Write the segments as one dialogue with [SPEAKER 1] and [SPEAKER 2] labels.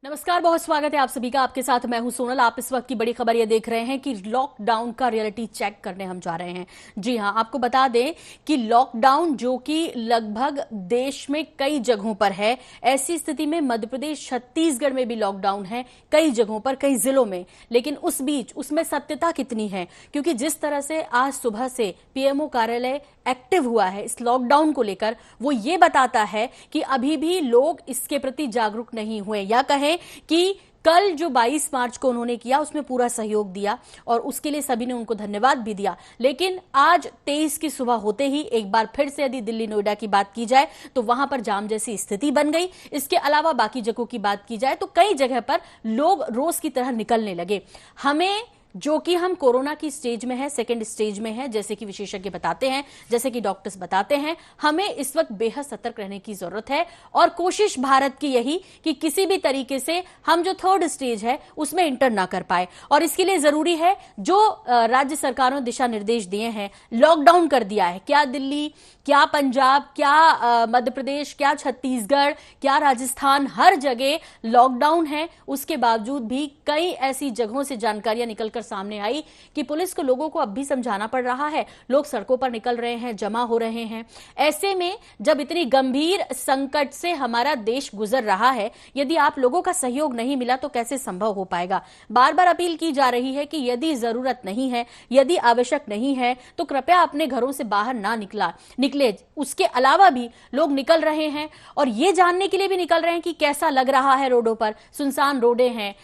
[SPEAKER 1] नमस्कार, बहुत स्वागत है आप सभी का। आपके साथ मैं हूं सोनल। आप इस वक्त की बड़ी खबर ये देख रहे हैं कि लॉकडाउन का रियलिटी चेक करने हम जा रहे हैं। जी हां, आपको बता दें कि लॉकडाउन जो कि लगभग देश में कई जगहों पर है, ऐसी स्थिति में मध्य प्रदेश छत्तीसगढ़ में भी लॉकडाउन है कई जगहों पर, कई जिलों में। लेकिन उस बीच उसमें सत्यता कितनी है, क्योंकि जिस तरह से आज सुबह से पीएमओ कार्यालय एक्टिव हुआ है इस लॉकडाउन को लेकर, वो ये बताता है कि अभी भी लोग इसके प्रति जागरूक नहीं हुए, या कहें कि कल जो 22 मार्च को उन्होंने किया उसमें पूरा सहयोग दिया और उसके लिए सभी ने उनको धन्यवाद भी दिया। लेकिन आज 23 की सुबह होते ही एक बार फिर से यदि दिल्ली नोएडा की बात की जाए तो वहां पर जाम जैसी स्थिति बन गई। इसके अलावा बाकी जगहों की बात की जाए तो कई जगह पर लोग रोज की तरह निकलने लगे। हमें जो कि हम कोरोना की स्टेज में है, सेकेंड स्टेज में है, जैसे कि विशेषज्ञ बताते हैं, जैसे कि डॉक्टर्स बताते हैं, हमें इस वक्त बेहद सतर्क रहने की जरूरत है। और कोशिश भारत की यही कि किसी भी तरीके से हम जो थर्ड स्टेज है उसमें इंटर ना कर पाए। और इसके लिए जरूरी है जो राज्य सरकारों ने दिशा निर्देश दिए हैं, लॉकडाउन कर दिया है, क्या दिल्ली, क्या पंजाब, क्या मध्य प्रदेश, क्या छत्तीसगढ़, क्या राजस्थान, हर जगह लॉकडाउन है। उसके बावजूद भी कई ऐसी जगहों से जानकारियां निकलकर सामने आई कि पुलिस को लोगों को अब भी समझाना पड़ रहा है। लोग सड़कों पर निकल रहे हैं, जमा हो रहे हैं। ऐसे में जब इतनी गंभीर संकट से हमारा देश गुजर रहा है, यदि आप लोगों का सहयोग नहीं मिला तो कैसे संभव हो पाएगा। बार बार अपील की जा रही है कि यदि जरूरत नहीं है, यदि आवश्यक नहीं है तो कृपया अपने घरों से बाहर ना निकले। उसके अलावा भी लोग निकल रहे हैं और ये जानने के लिए भी निकल रहे हैं कि कैसा लग रहा है रोडों पर। सुनसान रोडें हैं,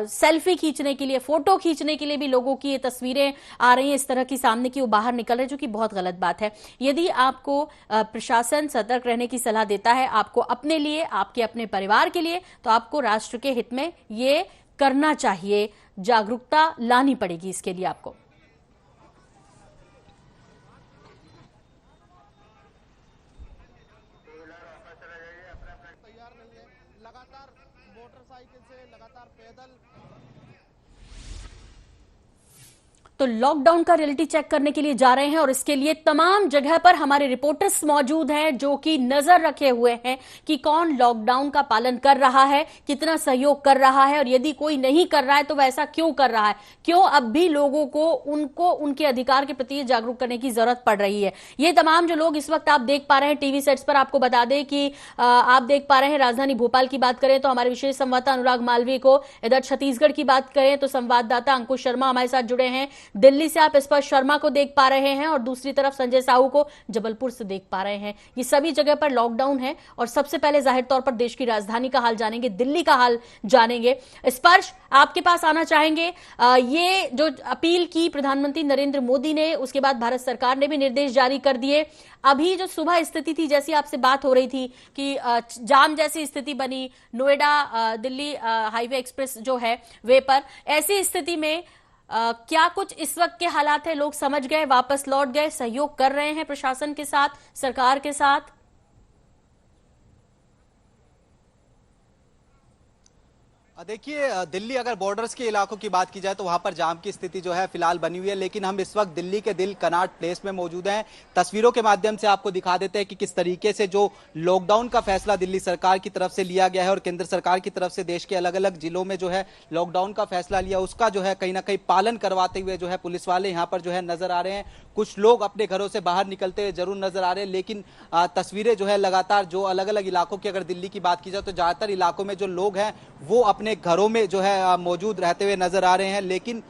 [SPEAKER 1] सेल्फी खींचने के लिए, फोटो खींचने के लिए भी लोगों की ये तस्वीरें आ रही हैं इस तरह की सामने की, वो बाहर निकल रहे हैं, जो कि बहुत गलत बात है। यदि आपको प्रशासन सतर्क रहने की सलाह देता है, आपको अपने लिए, आपके अपने परिवार के लिए, तो आपको राष्ट्र के हित में ये करना चाहिए। जागरूकता लानी पड़ेगी इसके लिए आपको।
[SPEAKER 2] तैयार नहीं है, लगातार मोटरसाइकिल से, लगातार पैदल।
[SPEAKER 1] तो लॉकडाउन का रियलिटी चेक करने के लिए जा रहे हैं और इसके लिए तमाम जगह पर हमारे रिपोर्टर्स मौजूद हैं जो कि नजर रखे हुए हैं कि कौन लॉकडाउन का पालन कर रहा है, कितना सहयोग कर रहा है, और यदि कोई नहीं कर रहा है तो वैसा क्यों कर रहा है, क्यों अब भी लोगों को उनके अधिकार के प्रति जागरूक करने की जरूरत पड़ रही है। ये तमाम जो लोग इस वक्त आप देख पा रहे हैं टीवी सेट्स पर, आपको बता दें कि आप देख पा रहे हैं राजधानी भोपाल की बात करें तो हमारे विशेष संवाददाता अनुराग मालवीय को, इधर छत्तीसगढ़ की बात करें तो संवाददाता अंकुश शर्मा हमारे साथ जुड़े हैं। दिल्ली से आप स्पर्श शर्मा को देख पा रहे हैं और दूसरी तरफ संजय साहू को जबलपुर से देख पा रहे हैं। ये सभी जगह पर लॉकडाउन है और सबसे पहले जाहिर तौर पर देश की राजधानी का हाल जानेंगे, दिल्ली का हाल जानेंगे। स्पर्श, आपके पास आना चाहेंगे। ये जो अपील की प्रधानमंत्री नरेंद्र मोदी ने, उसके बाद भारत सरकार ने भी निर्देश जारी कर दिए। अभी जो सुबह स्थिति थी, जैसी आपसे बात हो रही थी कि जाम जैसी स्थिति बनी नोएडा दिल्ली हाईवे एक्सप्रेस जो है वे पर, ऐसी स्थिति में क्या कुछ इस वक्त के हालात है? लोग समझ गए, वापस लौट गए, सहयोग कर रहे हैं प्रशासन के साथ, सरकार के साथ?
[SPEAKER 3] देखिए, दिल्ली अगर बॉर्डर्स के इलाकों की बात की जाए तो वहां पर जाम की स्थिति जो है फिलहाल बनी हुई है, लेकिन हम इस वक्त दिल्ली के दिल कनॉट प्लेस में मौजूद हैं। तस्वीरों के माध्यम से आपको दिखा देते हैं कि किस तरीके से जो लॉकडाउन का फैसला दिल्ली सरकार की तरफ से लिया गया है और केंद्र सरकार की तरफ से देश के अलग अलग जिलों में जो है लॉकडाउन का फैसला लिया, उसका जो है कहीं ना कहीं पालन करवाते हुए जो है पुलिस वाले यहाँ पर जो है नजर आ रहे हैं। कुछ लोग अपने घरों से बाहर निकलते हुए जरूर नजर आ रहे हैं, लेकिन तस्वीरें जो है लगातार जो अलग अलग इलाकों की अगर दिल्ली की बात की जाए तो ज्यादातर इलाकों में जो लोग हैं वो अपने घरों में जो है मौजूद रहते हुए नजर आ रहे हैं। लेकिन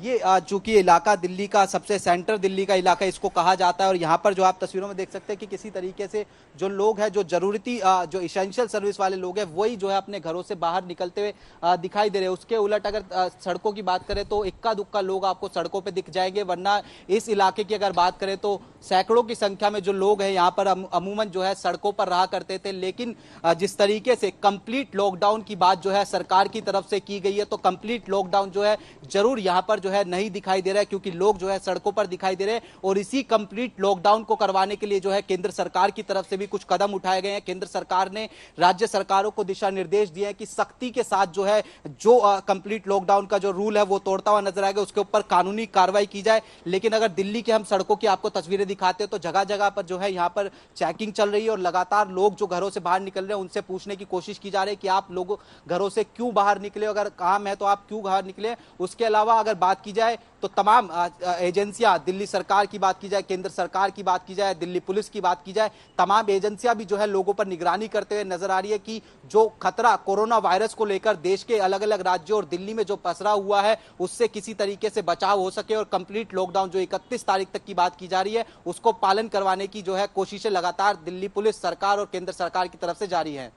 [SPEAKER 3] ये चूंकि इलाका दिल्ली का सबसे सेंटर दिल्ली का इलाका इसको कहा जाता है और यहाँ पर जो आप तस्वीरों में देख सकते हैं कि किसी तरीके से जो लोग हैं, जो जरूरती जो इसेंशियल सर्विस वाले लोग हैं, वही जो है अपने घरों से बाहर निकलते हुए दिखाई दे रहे हैं। उसके उलट अगर सड़कों की बात करें तो इक्का दुक्का लोग आपको सड़कों पर दिख जाएंगे, वरना इस इलाके की अगर बात करें तो सैकड़ों की संख्या में जो लोग हैं यहाँ पर अमूमन जो है सड़कों पर रहा करते थे। लेकिन जिस तरीके से कंप्लीट लॉकडाउन की बात जो है सरकार की तरफ से की गई है, तो कंप्लीट लॉकडाउन जो है जरूर यहाँ यहाँ पर जो है नहीं दिखाई दे रहा है, क्योंकि लोग जो है सड़कों पर दिखाई दे रहे हैं। और इसी कंप्लीट लॉकडाउन को करवाने के लिए जो है केंद्र सरकार की तरफ से भी कुछ कदम उठाए गए हैं। केंद्र सरकार ने राज्य सरकारों को दिशा निर्देश दिए हैं कि सख्ती के साथ जो है जो कंप्लीट लॉकडाउन का जो रूल है वो तोड़ता हुआ नजर आएगा, उसके ऊपर कानूनी कार्रवाई की जाए। लेकिन अगर दिल्ली के हम सड़कों की आपको तस्वीरें दिखाते हैं तो जगह जगह पर जो है यहाँ पर चेकिंग चल रही है और लगातार लोग जो घरों से बाहर निकल रहे हैं उनसे पूछने की कोशिश की जा रही है कि आप लोग घरों से क्यों बाहर निकले, अगर काम है तो आप क्यों बाहर निकले। उसके अलावा अगर बात की जाए तो तमाम एजेंसियां, दिल्ली सरकार की बात की जाए, केंद्र सरकार की बात की जाए, दिल्ली पुलिस की बात की जाए, तमाम एजेंसियां भी जो है लोगों पर निगरानी करते हुए नजर आ रही है कि जो खतरा कोरोना वायरस को लेकर देश के अलग अलग राज्यों और दिल्ली में जो पसरा हुआ है उससे किसी तरीके से बचाव हो सके और कंप्लीट लॉकडाउन जो 31 तारीख तक की बात की जा रही है उसको पालन करवाने की जो है कोशिशें लगातार दिल्ली पुलिस, सरकार और केंद्र सरकार की तरफ से जारी है।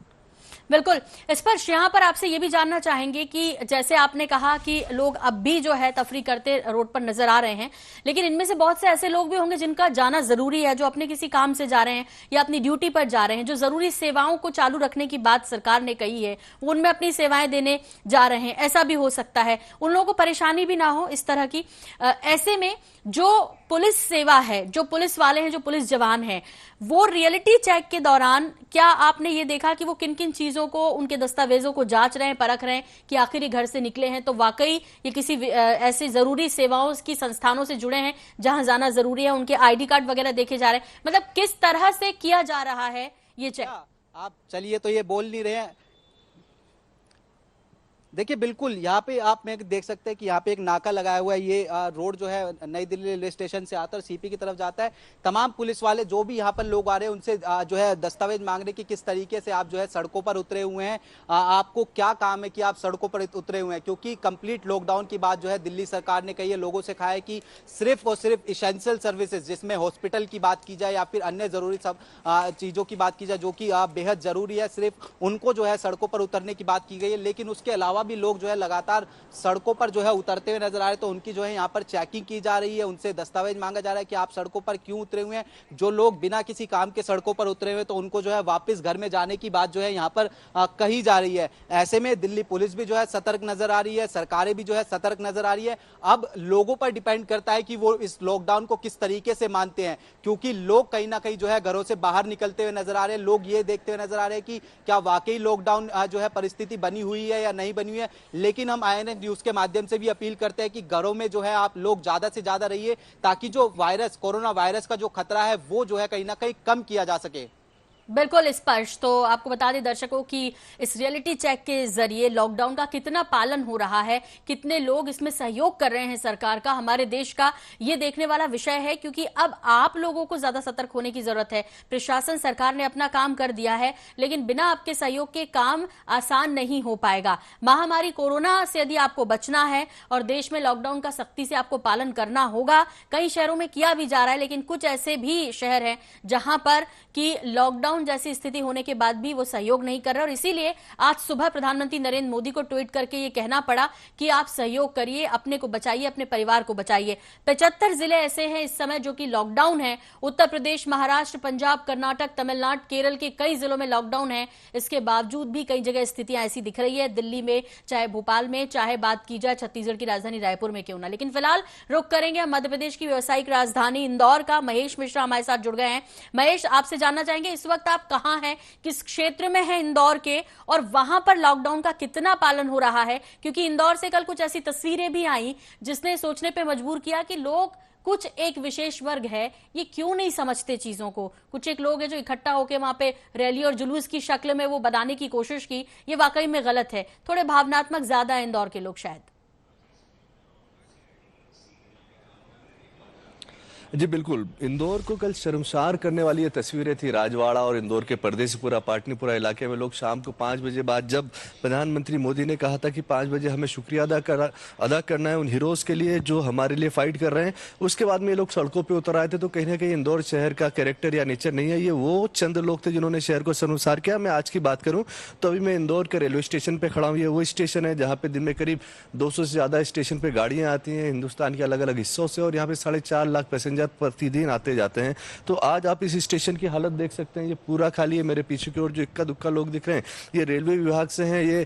[SPEAKER 1] बिल्कुल स्पर्श, यहाँ पर आपसे ये भी जानना चाहेंगे कि जैसे आपने कहा कि लोग अब भी जो है तफरी करते रोड पर नजर आ रहे हैं, लेकिन इनमें से बहुत से ऐसे लोग भी होंगे जिनका जाना जरूरी है, जो अपने किसी काम से जा रहे हैं या अपनी ड्यूटी पर जा रहे हैं, जो जरूरी सेवाओं को चालू रखने की बात सरकार ने कही है, वो उनमें अपनी सेवाएं देने जा रहे हैं। ऐसा भी हो सकता है उन लोगों को परेशानी भी ना हो इस तरह की। ऐसे में जो पुलिस सेवा है, जो पुलिस वाले हैं, जो पुलिस जवान हैं, वो रियलिटी चेक के दौरान क्या आपने ये देखा कि वो किन किन चीजों को, उनके दस्तावेजों को जांच रहे हैं, परख रहे हैं कि आखिर ये घर से निकले हैं तो वाकई ये किसी ऐसी जरूरी सेवाओं की संस्थानों से जुड़े हैं जहां जाना जरूरी है, उनके आईडी कार्ड वगैरह देखे जा रहे हैं, मतलब किस तरह से किया जा रहा है ये चेक?
[SPEAKER 3] आप चलिए तो ये बोल नहीं रहे हैं। देखिए बिल्कुल यहाँ पे आप में देख सकते हैं कि यहाँ पे एक नाका लगाया हुआ है। ये रोड जो है नई दिल्ली रेलवे स्टेशन से आता है और सीपी की तरफ जाता है। तमाम पुलिस वाले जो भी यहाँ पर लोग आ रहे हैं उनसे जो है दस्तावेज मांग रहे हैं कि किस तरीके से आप जो है सड़कों पर उतरे हुए हैं, आपको क्या काम है कि आप सड़कों पर उतरे हुए हैं। क्योंकि कंप्लीट लॉकडाउन की बात जो है दिल्ली सरकार ने कही है, लोगों से कहा है कि सिर्फ और सिर्फ इसेंशियल सर्विसेज, जिसमें हॉस्पिटल की बात की जाए या फिर अन्य जरूरी सब चीजों की बात की जाए जो कि बेहद जरूरी है, सिर्फ उनको जो है सड़कों पर उतरने की बात की गई है। लेकिन उसके अलावा भी लोग जो है लगातार सड़कों पर जो है उतरते हुए नजर आ रहे हैं, तो उनकी जो है यहाँ पर चेकिंग की जा रही है, उनसे दस्तावेज मांगा जा रहा है कि आप सड़कों पर क्यों उतरे हुए हैं। जो लोग बिना किसी काम के सड़कों पर उतरे हुए तो उनको जो है वापस घर में जाने की बात जो है यहाँ पर कही जा रही है। ऐसे में दिल्ली पुलिस भी जो है सतर्क नजर आ रही है, सरकारें भी जो है सतर्क नजर आ रही है। अब लोगों पर डिपेंड करता है कि वो इस लॉकडाउन को किस तरीके से मानते हैं, क्योंकि लोग कहीं ना कहीं जो है घरों से बाहर निकलते हुए नजर आ रहे हैं। लोग ये देखते हुए नजर आ रहे हैं कि क्या वाकई लॉकडाउन जो है परिस्थिति बनी हुई है या नहीं बनी हुई है। लेकिन हम INN न्यूज के माध्यम से भी अपील करते हैं कि घरों में जो है आप लोग ज्यादा से ज्यादा रहिए, ताकि जो वायरस, कोरोना वायरस का जो खतरा है वो जो है कहीं ना कहीं कम किया जा सके।
[SPEAKER 1] बिल्कुल स्पर्श, तो आपको बता दें दर्शकों कि इस रियलिटी चेक के जरिए लॉकडाउन का कितना पालन हो रहा है, कितने लोग इसमें सहयोग कर रहे हैं सरकार का, हमारे देश का, ये देखने वाला विषय है। क्योंकि अब आप लोगों को ज्यादा सतर्क होने की जरूरत है। प्रशासन, सरकार ने अपना काम कर दिया है, लेकिन बिना आपके सहयोग के काम आसान नहीं हो पाएगा। महामारी कोरोना से यदि आपको बचना है और देश में लॉकडाउन का सख्ती से आपको पालन करना होगा, कई शहरों में किया भी जा रहा है, लेकिन कुछ ऐसे भी शहर हैं जहां पर कि लॉकडाउन जैसी स्थिति होने के बाद भी वो सहयोग नहीं कर रहे, और इसीलिए आज सुबह प्रधानमंत्री नरेंद्र मोदी को ट्वीट करके ये कहना पड़ा कि आप सहयोग करिए, अपने को बचाइए, अपने परिवार को बचाइए। 75 जिले ऐसे हैं इस समय जो कि लॉकडाउन है। उत्तर प्रदेश, महाराष्ट्र, पंजाब, कर्नाटक, तमिलनाडु, केरल के कई जिलों में लॉकडाउन है। इसके बावजूद भी कई जगह स्थितियां ऐसी दिख रही है, दिल्ली में, चाहे भोपाल में, चाहे बात की जाए छत्तीसगढ़ की राजधानी रायपुर में क्यों ना। लेकिन फिलहाल रुख करेंगे हम मध्य प्रदेश की व्यावसायिक राजधानी इंदौर का। महेश मिश्रा हमारे साथ जुड़ गए हैं। महेश, आपसे जानना चाहेंगे इस वक्त आप कहां हैं, किस क्षेत्र में हैं इंदौर के, और वहां पर लॉकडाउन का कितना पालन हो रहा है? क्योंकि इंदौर से कल कुछ ऐसी तस्वीरें भी आई जिसने सोचने पे मजबूर किया कि लोग, कुछ एक विशेष वर्ग है, ये क्यों नहीं समझते चीजों को। कुछ एक लोग हैं जो इकट्ठा होकर वहां पे रैली और जुलूस की शक्ल में वो बनाने की कोशिश की, ये वाकई में गलत है। थोड़े भावनात्मक ज्यादा है इंदौर के लोग शायद।
[SPEAKER 4] जी बिल्कुल, इंदौर को कल शर्मसार करने वाली ये तस्वीरें थी। राजवाड़ा और इंदौर के परदेसीपुरा, पाटनीपुरा इलाके में लोग शाम को 5 बजे बाद, जब प्रधानमंत्री मोदी ने कहा था कि 5 बजे हमें शुक्रिया अदा करना है उन हीरोज के लिए जो हमारे लिए फाइट कर रहे हैं, उसके बाद में ये लोग सड़कों पर उतर आए थे। तो कहीं ना कहीं इंदौर शहर का कैरेक्टर या नेचर नहीं है, ये वो चंद लोग थे जिन्होंने शहर को शर्मसार किया। मैं आज की बात करूँ तो अभी मैं इंदौर के रेलवे स्टेशन पर खड़ा हूँ। ये वो स्टेशन है जहाँ पे दिन में करीब 200 से ज़्यादा स्टेशन पर गाड़ियाँ आती हैं हिंदुस्तान के अलग अलग हिस्सों से, और यहाँ पे 4.5 लाख पैसेंजर पैसेंजर प्रतिदिन आते जाते हैं। तो आज आप इस स्टेशन की हालत देख सकते हैं, ये पूरा खाली है। मेरे पीछे की ओर जो इक्का दुक्का लोग दिख रहे हैं, ये रेलवे विभाग से हैं, ये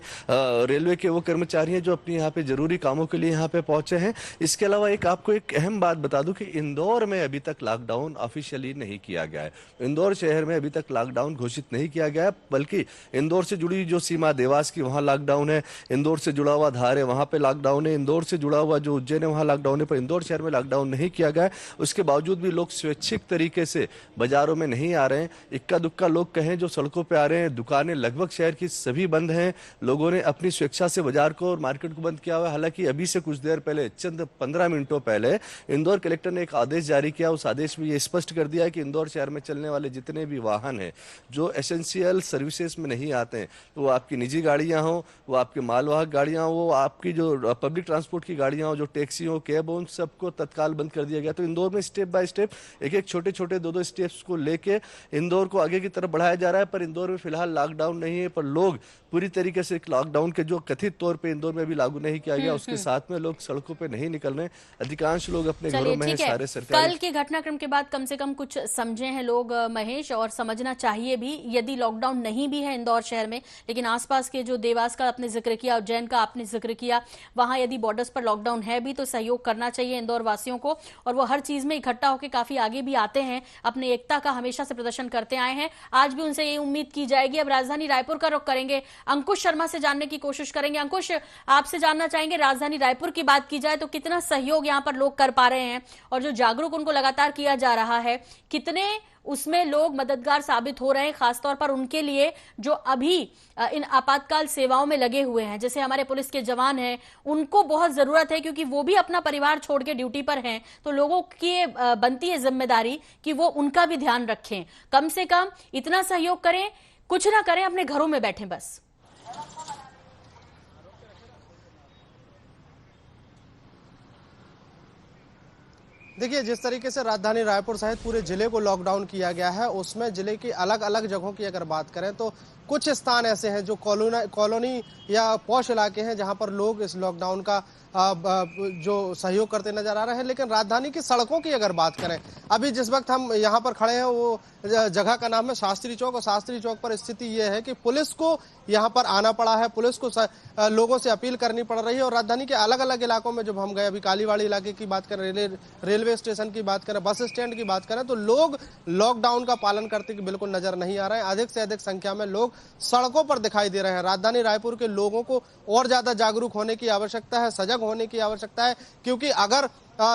[SPEAKER 4] रेलवे के वो कर्मचारी हैं जो अपने यहाँ पे जरूरी कामों के लिए यहाँ पे पहुंचे हैं। इसके अलावा आपको एक अहम बात बता दूं कि इंदौर में अभी तक लॉकडाउन ऑफिशियली नहीं किया गया है। इंदौर शहर में अभी तक लॉकडाउन घोषित नहीं किया गया है, बल्कि इंदौर से जुड़ी जो सीमा देवास की, वहां लॉकडाउन है। इंदौर से जुड़ा हुआ धार है, वहां पे लॉकडाउन है। इंदौर से जुड़ा हुआ जो उज्जैन है, वहां लॉकडाउन है, पर इंदौर शहर में लॉकडाउन नहीं किया गया है। उसके बावजूद भी लोग स्वैच्छिक तरीके से बाजारों में नहीं आ रहे हैं। इक्का दुक्का लोग कहें जो सड़कों पर आ रहे हैं। दुकानें लगभग शहर की सभी बंद हैं। लोगों ने अपनी स्वेच्छा से बाजार को और मार्केट को बंद किया हुआ है। हालांकि अभी से कुछ देर पहले, चंद 15 मिनटों पहले इंदौर कलेक्टर ने एक आदेश जारी किया। उस आदेश में ये स्पष्ट कर दिया है कि इंदौर शहर में चलने वाले जितने भी वाहन हैं जो एसेंशियल सर्विसेज में नहीं आते हैं, तो वो आपकी निजी गाड़ियां हो, वो आपके मालवाहक गाड़ियां हो, वो आपकी जो पब्लिक ट्रांसपोर्ट की गाड़ियां हो, जो टैक्सी हो, कैब हो, उन सबको तत्काल बंद कर दिया गया। तो इंदौर में स्टेप बाय स्टेप, एक एक छोटे छोटे दो स्टेप्स को लेके इंदौर को आगे की तरफ बढ़ाया जा रहा है। पर इंदौर में फिलहाल लॉकडाउन नहीं है, पर लोग पूरी तरीके से लॉकडाउन के जो कथित तौर पे इंदौर में अभी लागू नहीं किया गया, उसके साथ में लोग सड़कों पे नहीं निकल रहे। अधिकांश लोग अपने घरों में हैं। सारे सरकारी
[SPEAKER 1] कल के घटनाक्रम के बाद कम से कम कुछ समझे हैं लोग महेश, और समझना चाहिए भी। यदि लॉकडाउन नहीं भी है इंदौर शहर में, लेकिन आसपास के जो देवास का आपने जिक्र किया, उज्जैन का आपने जिक्र किया, वहां यदि बॉर्डर्स पर लॉकडाउन है भी तो सहयोग करना चाहिए इंदौर वासियों को। और वो हर चीज में इकट्ठा होकर काफी आगे भी आते हैं, अपनी एकता का हमेशा से प्रदर्शन करते आए हैं। आज भी उनसे ये उम्मीद की जाएगी। अब राजधानी रायपुर का रुख करेंगे, अंकुश शर्मा से जानने की कोशिश करेंगे। अंकुश, आपसे जानना चाहेंगे, राजधानी रायपुर की बात की जाए तो कितना सहयोग यहां पर लोग कर पा रहे हैं, और जो जागरूक उनको लगातार किया जा रहा है, कितने उसमें लोग मददगार साबित हो रहे हैं, खासतौर पर उनके लिए जो अभी इन आपातकाल सेवाओं में लगे हुए हैं, जैसे हमारे पुलिस के जवान हैं, उनको बहुत जरूरत है क्योंकि वो भी अपना परिवार छोड़ के ड्यूटी पर हैं। तो लोगों की बनती है जिम्मेदारी कि वो उनका भी ध्यान रखें, कम से कम इतना सहयोग करें, कुछ ना करें, अपने घरों में बैठें बस।
[SPEAKER 2] देखिए, जिस तरीके से राजधानी रायपुर सहित पूरे जिले को लॉकडाउन किया गया है, उसमें जिले की अलग अलग जगहों की अगर बात करें तो कुछ स्थान ऐसे हैं जो कॉलोनी या पॉश इलाके हैं जहां पर लोग इस लॉकडाउन का जो सहयोग करते नजर आ रहे हैं। लेकिन राजधानी की सड़कों की अगर बात करें, अभी जिस वक्त हम यहाँ पर खड़े हैं वो जगह का नाम है शास्त्री चौक, और शास्त्री चौक पर स्थिति ये है कि पुलिस को यहाँ पर आना पड़ा है, पुलिस को लोगों से अपील करनी पड़ रही है। और राजधानी के अलग अलग इलाकों में जब हम गए, अभी कालीवाड़ी इलाके की बात करें, रेलवे स्टेशन की बात करें, बस स्टैंड की बात करें, तो लोग लॉकडाउन का पालन करते बिल्कुल नजर नहीं आ रहे हैं। अधिक से अधिक संख्या में लोग सड़कों पर दिखाई दे रहे हैं। राजधानी रायपुर के लोगों को और ज्यादा जागरूक होने की आवश्यकता है, सजग होने की आवश्यकता है, क्योंकि अगर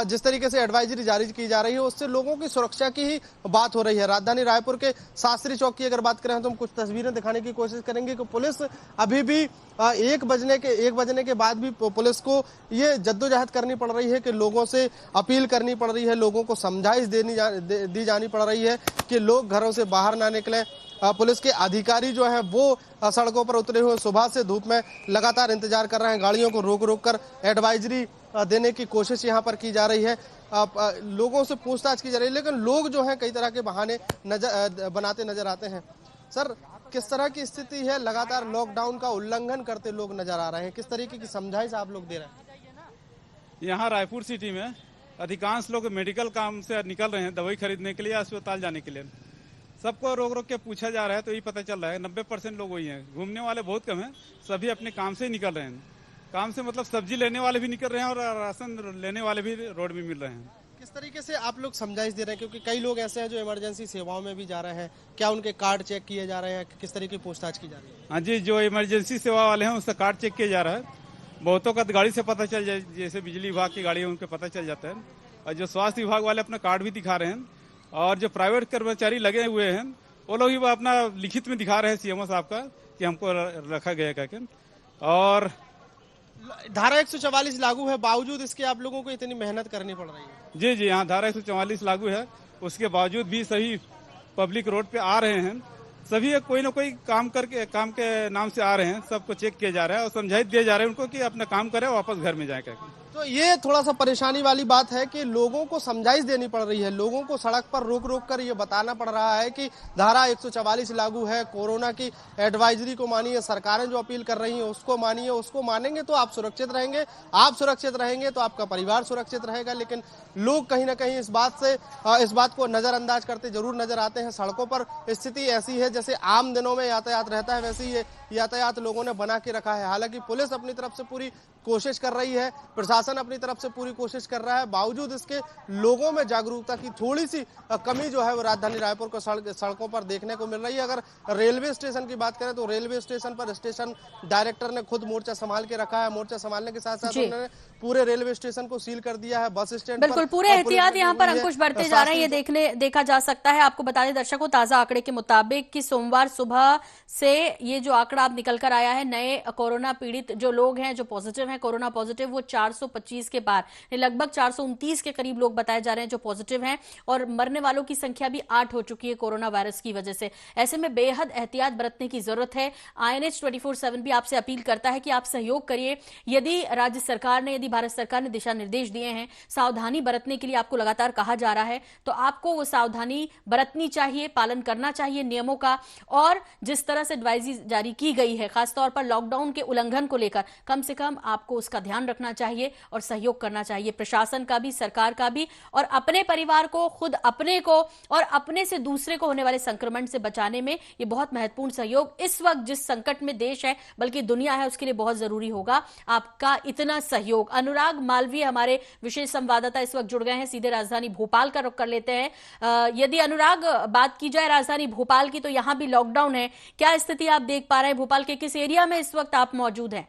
[SPEAKER 2] जिस तरीके से एडवाइजरी जारी की जा रही है उससे लोगों की सुरक्षा की ही बात हो रही है। राजधानी रायपुर के शास्त्री चौक की अगर बात करें तो हम कुछ तस्वीरें दिखाने की कोशिश करेंगे कि पुलिस अभी भी 1 बजने के बाद भी पुलिस को ये जद्दोजहद करनी पड़ रही है कि लोगों से अपील करनी पड़ रही है, लोगों को समझाइश दी जानी पड़ रही है कि लोग घरों से बाहर ना निकले। पुलिस के अधिकारी जो है वो सड़कों पर उतरे हुए सुबह से धूप में लगातार इंतजार कर रहे हैं, गाड़ियों को रोक रोक कर एडवाइजरी देने की कोशिश यहाँ पर की जा रही है, लोगों से पूछताछ की जा रही है। लेकिन लोग जो है कई तरह के बहाने बनाते नजर आते हैं। सर, किस तरह की स्थिति है? लगातार लॉकडाउन का उल्लंघन करते लोग नजर आ रहे हैं, किस तरीके की समझाइश आप लोग दे रहे हैं?
[SPEAKER 5] यहाँ रायपुर सिटी में अधिकांश लोग मेडिकल काम से निकल रहे हैं, दवाई खरीदने के लिए, अस्पताल जाने के लिए। सबको रोक रोक के पूछा जा रहा है तो यही पता चल रहा है 90% लोग वही हैं, घूमने वाले बहुत कम हैं, सभी अपने काम से ही निकल रहे हैं। काम से मतलब सब्जी लेने वाले भी निकल रहे हैं और राशन लेने वाले भी रोड में मिल रहे हैं।
[SPEAKER 2] किस तरीके से आप लोग समझाइश दे रहे हैं, क्योंकि कई लोग ऐसे हैं जो इमरजेंसी सेवाओं में भी जा रहे हैं, क्या उनके कार्ड चेक किए जा रहे हैं, किस तरीके की पूछताछ की जा रही है?
[SPEAKER 5] हाँ जी, जो इमरजेंसी सेवा वाले हैं उसका कार्ड चेक किया जा रहा है। बहुतों का गाड़ी से पता चल जाए, जैसे बिजली विभाग की गाड़ी है उनके पता चल जाता है। और जो स्वास्थ्य विभाग वाले अपना कार्ड भी दिखा रहे हैं, और जो प्राइवेट कर्मचारी लगे हुए हैं वो लोग ही अपना लिखित में दिखा रहे हैं सीएमओ साहब का कि हमको रखा गया करके। और
[SPEAKER 2] धारा 144 लागू है, बावजूद इसके आप लोगों को इतनी मेहनत करनी पड़ रही है?
[SPEAKER 5] जी जी, यहाँ धारा 144 लागू है, उसके बावजूद भी सभी पब्लिक रोड पे आ रहे हैं। सभी कोई ना कोई काम के नाम से आ रहे हैं, सबको चेक किया जा रहा है और समझाइश दिए जा रहे हैं उनको कि अपना काम करें, वापस घर में जाए करके।
[SPEAKER 2] तो ये थोड़ा सा परेशानी वाली बात है कि लोगों को समझाइश देनी पड़ रही है, लोगों को सड़क पर रोक रोक कर ये बताना पड़ रहा है कि धारा 144 लागू है, कोरोना की एडवाइजरी को मानिए, सरकारें जो अपील कर रही हैं उसको मानिए, उसको मानेंगे तो आप सुरक्षित रहेंगे, आप सुरक्षित रहेंगे तो आपका परिवार सुरक्षित रहेगा। लेकिन लोग कहीं ना कहीं इस बात को नजरअंदाज करते जरूर नजर आते हैं। सड़कों पर स्थिति ऐसी है जैसे आम दिनों में यातायात रहता है, वैसे ही यातायात लोगों ने बना के रखा है। हालांकि पुलिस अपनी तरफ से पूरी कोशिश कर रही है, प्रशासन अपनी तरफ से पूरी कोशिश कर रहा है, बावजूद इसके लोगों में जागरूकता की थोड़ी सी कमी जो है वो राजधानी रायपुर को सड़कों पर देखने को मिल रही है। अगर रेलवे स्टेशन की बात करें तो रेलवे स्टेशन पर स्टेशन डायरेक्टर ने खुद मोर्चा संभाल के रखा है। मोर्चा संभालने के साथ साथ उन्होंने पूरे रेलवे स्टेशन को सील कर दिया है। बस स्टैंड
[SPEAKER 1] बिल्कुल पूरे एहतियात यहाँ पर अंकुश बढ़ते जा रहे हैं, ये देखा जा सकता है। आपको बता दें दर्शकों, ताजा आंकड़े के मुताबिक कि सोमवार सुबह से ये जो आंकड़ा अब निकल कर आया है, नए कोरोना पीड़ित जो लोग हैं, जो पॉजिटिव हैं, कोरोना पॉजिटिव, वो 425 के पार, लगभग 429 के करीब लोग बताए जा रहे हैं जो पॉजिटिव हैं, और मरने वालों की संख्या भी 8 हो चुकी है कोरोना वायरस की वजह से। ऐसे में बेहद एहतियात बरतने की जरूरत है। INH 24/7 भी आपसे अपील करता है कि आप सहयोग करिए। यदि राज्य सरकार ने, यदि भारत सरकार ने दिशा निर्देश दिए हैं, सावधानी बरतने के लिए आपको लगातार कहा जा रहा है, तो आपको वो सावधानी बरतनी चाहिए, पालन करना चाहिए नियमों का। और जिस तरह से एडवाइजरी जारी की गई है, खासतौर पर लॉकडाउन के उल्लंघन को लेकर, कम से कम आपको उसका ध्यान रखना चाहिए और सहयोग करना चाहिए, प्रशासन का भी, सरकार का भी, और अपने परिवार को, खुद अपने को और अपने से दूसरे को होने वाले संक्रमण से बचाने में ये बहुत महत्वपूर्ण सहयोग इस वक्त जिस संकट में देश है बल्कि दुनिया है उसके लिए बहुत जरूरी होगा आपका इतना सहयोग। अनुराग मालवीय हमारे विशेष संवाददाता इस वक्त जुड़ गए हैं, सीधे राजधानी भोपाल का रुख कर लेते हैं। यदि अनुराग बात की जाए राजधानी भोपाल की, तो यहां भी लॉकडाउन है, क्या स्थिति आप देख पा रहे हैं? भोपाल के किस एरिया में इस वक्त आप मौजूद हैं?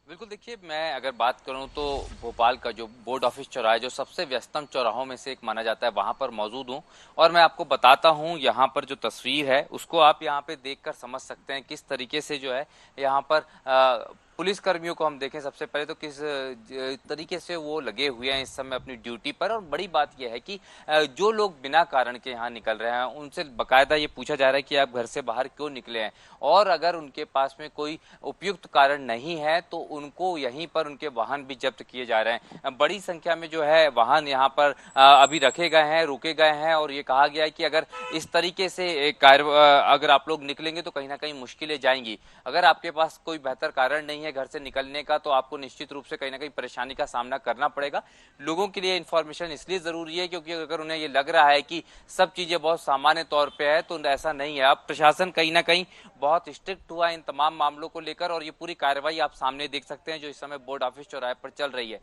[SPEAKER 6] बिल्कुल, देखिए मैं अगर बात करूं तो भोपाल का जो बोर्ड ऑफिस चौराहा है, जो सबसे व्यस्तम चौराहों में से एक माना जाता है, वहां पर मौजूद हूं। और मैं आपको बताता हूं, यहां पर जो तस्वीर है उसको आप यहां पे देखकर समझ सकते हैं किस तरीके से जो है यहां पर पुलिस कर्मियों को हम देखें सबसे पहले तो किस तरीके से वो लगे हुए हैं इस समय अपनी ड्यूटी पर। और बड़ी बात यह है कि जो लोग बिना कारण के यहाँ निकल रहे हैं उनसे बकायदा ये पूछा जा रहा है कि आप घर से बाहर क्यों निकले हैं, और अगर उनके पास में कोई उपयुक्त कारण नहीं है तो उनको यहीं पर उनके वाहन भी जब्त किए जा रहे हैं। बड़ी संख्या में जो है वाहन यहाँ पर अभी रखे गए हैं, रोके गए हैं, और ये कहा गया है कि अगर इस तरीके से अगर आप लोग निकलेंगे तो कहीं ना कहीं मुश्किलें जाएंगी। अगर आपके पास कोई बेहतर कारण नहीं है घर से निकलने का तो आपको निश्चित रूप से कहीं ना कहीं परेशानी का सामना करना पड़ेगा। लोगों के लिए इन्फॉर्मेशन इसलिए जरूरी है क्योंकि अगर उन्हें ये लग रहा है कि सब चीजें बहुत सामान्य तौर पे है तो ऐसा नहीं है। अब प्रशासन कहीं ना कहीं बहुत स्ट्रिक्ट हुआ इन तमाम मामलों को लेकर, और ये पूरी कार्रवाई आप सामने देख सकते हैं जो इस समय बोर्ड ऑफिस चौराहे पर चल रही है।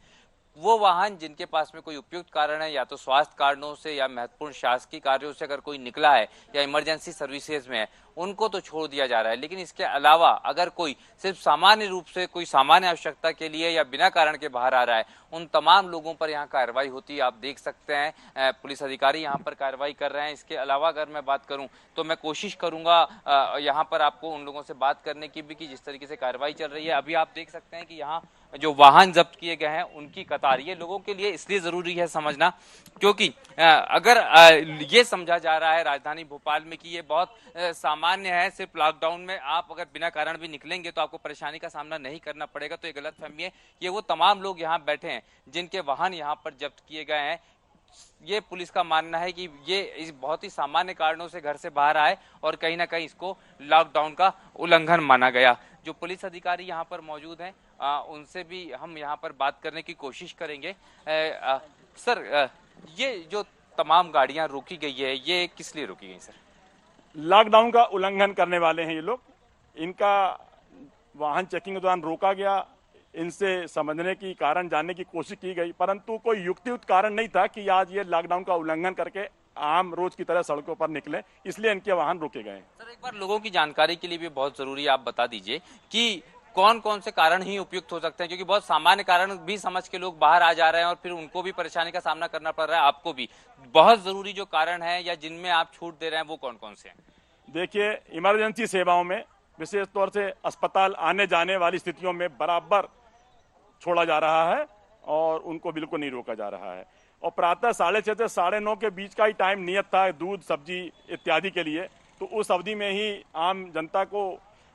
[SPEAKER 6] वो वाहन जिनके पास में कोई उपयुक्त कारण है, या तो स्वास्थ्य कारणों से या महत्वपूर्ण शासकीय कार्यों से अगर कोई निकला है या इमरजेंसी सर्विसेज में है, उनको तो छोड़ दिया जा रहा है। लेकिन इसके अलावा अगर कोई सिर्फ सामान्य रूप से कोई सामान्य आवश्यकता के लिए या बिना कारण के बाहर आ रहा है, उन तमाम लोगों पर यहाँ कार्रवाई होती है। आप देख सकते हैं पुलिस अधिकारी यहाँ पर कार्रवाई कर रहे हैं। इसके अलावा अगर मैं बात करूँ तो मैं कोशिश करूंगा यहाँ पर आपको उन लोगों से बात करने की भी कि जिस तरीके से कार्रवाई चल रही है। अभी आप देख सकते हैं कि यहाँ जो वाहन जब्त किए गए हैं उनकी कतार, ये लोगों के लिए इसलिए जरूरी है समझना क्योंकि अगर ये समझा जा रहा है राजधानी भोपाल में कि ये बहुत सामान्य है, सिर्फ लॉकडाउन में आप अगर बिना कारण भी निकलेंगे तो आपको परेशानी का सामना नहीं करना पड़ेगा, तो ये गलतफहमी है। ये वो तमाम लोग यहाँ बैठे हैं जिनके वाहन यहाँ पर जब्त किए गए हैं। ये पुलिस का मानना है कि ये इस बहुत ही सामान्य कारणों से घर से बाहर आए और कहीं ना कहीं इसको लॉकडाउन का उल्लंघन माना गया। जो पुलिस अधिकारी यहाँ पर मौजूद हैं उनसे भी हम यहाँ पर बात करने की कोशिश करेंगे। सर, ये जो तमाम गाड़ियां रोकी गई है ये किस लिए रोकी गई सर?
[SPEAKER 7] लॉकडाउन का उल्लंघन करने वाले हैं ये लोग। इनका वाहन चेकिंग के दौरान रोका गया, इनसे समझने की कारण जानने की कोशिश की गई, परंतु कोई युक्तियुक्त कारण नहीं था कि आज ये लॉकडाउन का उल्लंघन करके आम रोज की तरह सड़कों पर निकले, इसलिए इनके वाहन रोके गए।
[SPEAKER 6] सर, एक बार लोगों की जानकारी के लिए भी बहुत जरूरी है, आप बता दीजिए कि कौन कौन से कारण ही उपयुक्त हो सकते हैं, क्योंकि बहुत सामान्य कारण भी समझ के लोग बाहर आ जा रहे हैं और फिर उनको भी परेशानी का सामना करना पड़ रहा है, आपको भी। बहुत जरूरी जो कारण है या जिनमें आप छूट दे रहे हैं वो कौन कौन से हैं?
[SPEAKER 7] देखिए, इमरजेंसी सेवाओं में विशेष तौर से अस्पताल आने जाने वाली स्थितियों में बराबर छोड़ा जा रहा है और उनको बिल्कुल नहीं रोका जा रहा है। और प्रातः 6:30 से 9:30 के बीच का ही टाइम नियत था दूध, सब्जी इत्यादि के लिए, तो उस अवधि में ही आम जनता को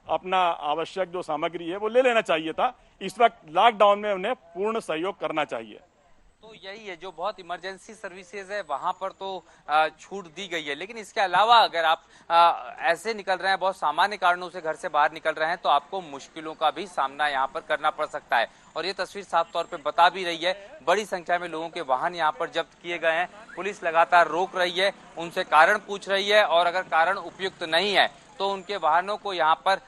[SPEAKER 7] अपना आवश्यक जो सामग्री है वो ले लेना चाहिए था। इस वक्त लॉकडाउन में उन्हें पूर्ण सहयोग करना चाहिए।
[SPEAKER 6] तो यही है, जो बहुत इमरजेंसी सर्विसेज है वहां पर तो छूट दी गई है, लेकिन इसके अलावा अगर आप ऐसे निकल रहे हैं, बहुत सामान्य कारणों से घर से बाहर निकल रहे हैं, तो आपको मुश्किलों का भी सामना यहाँ पर करना पड़ सकता है। और ये तस्वीर साफ तौर पे बता भी रही है, बड़ी संख्या में लोगों के वाहन यहाँ पर जब्त किए गए हैं। पुलिस लगातार रोक रही है, उनसे कारण पूछ रही है, और अगर कारण उपयुक्त नहीं है तो उनके वाहनों को यहाँ पर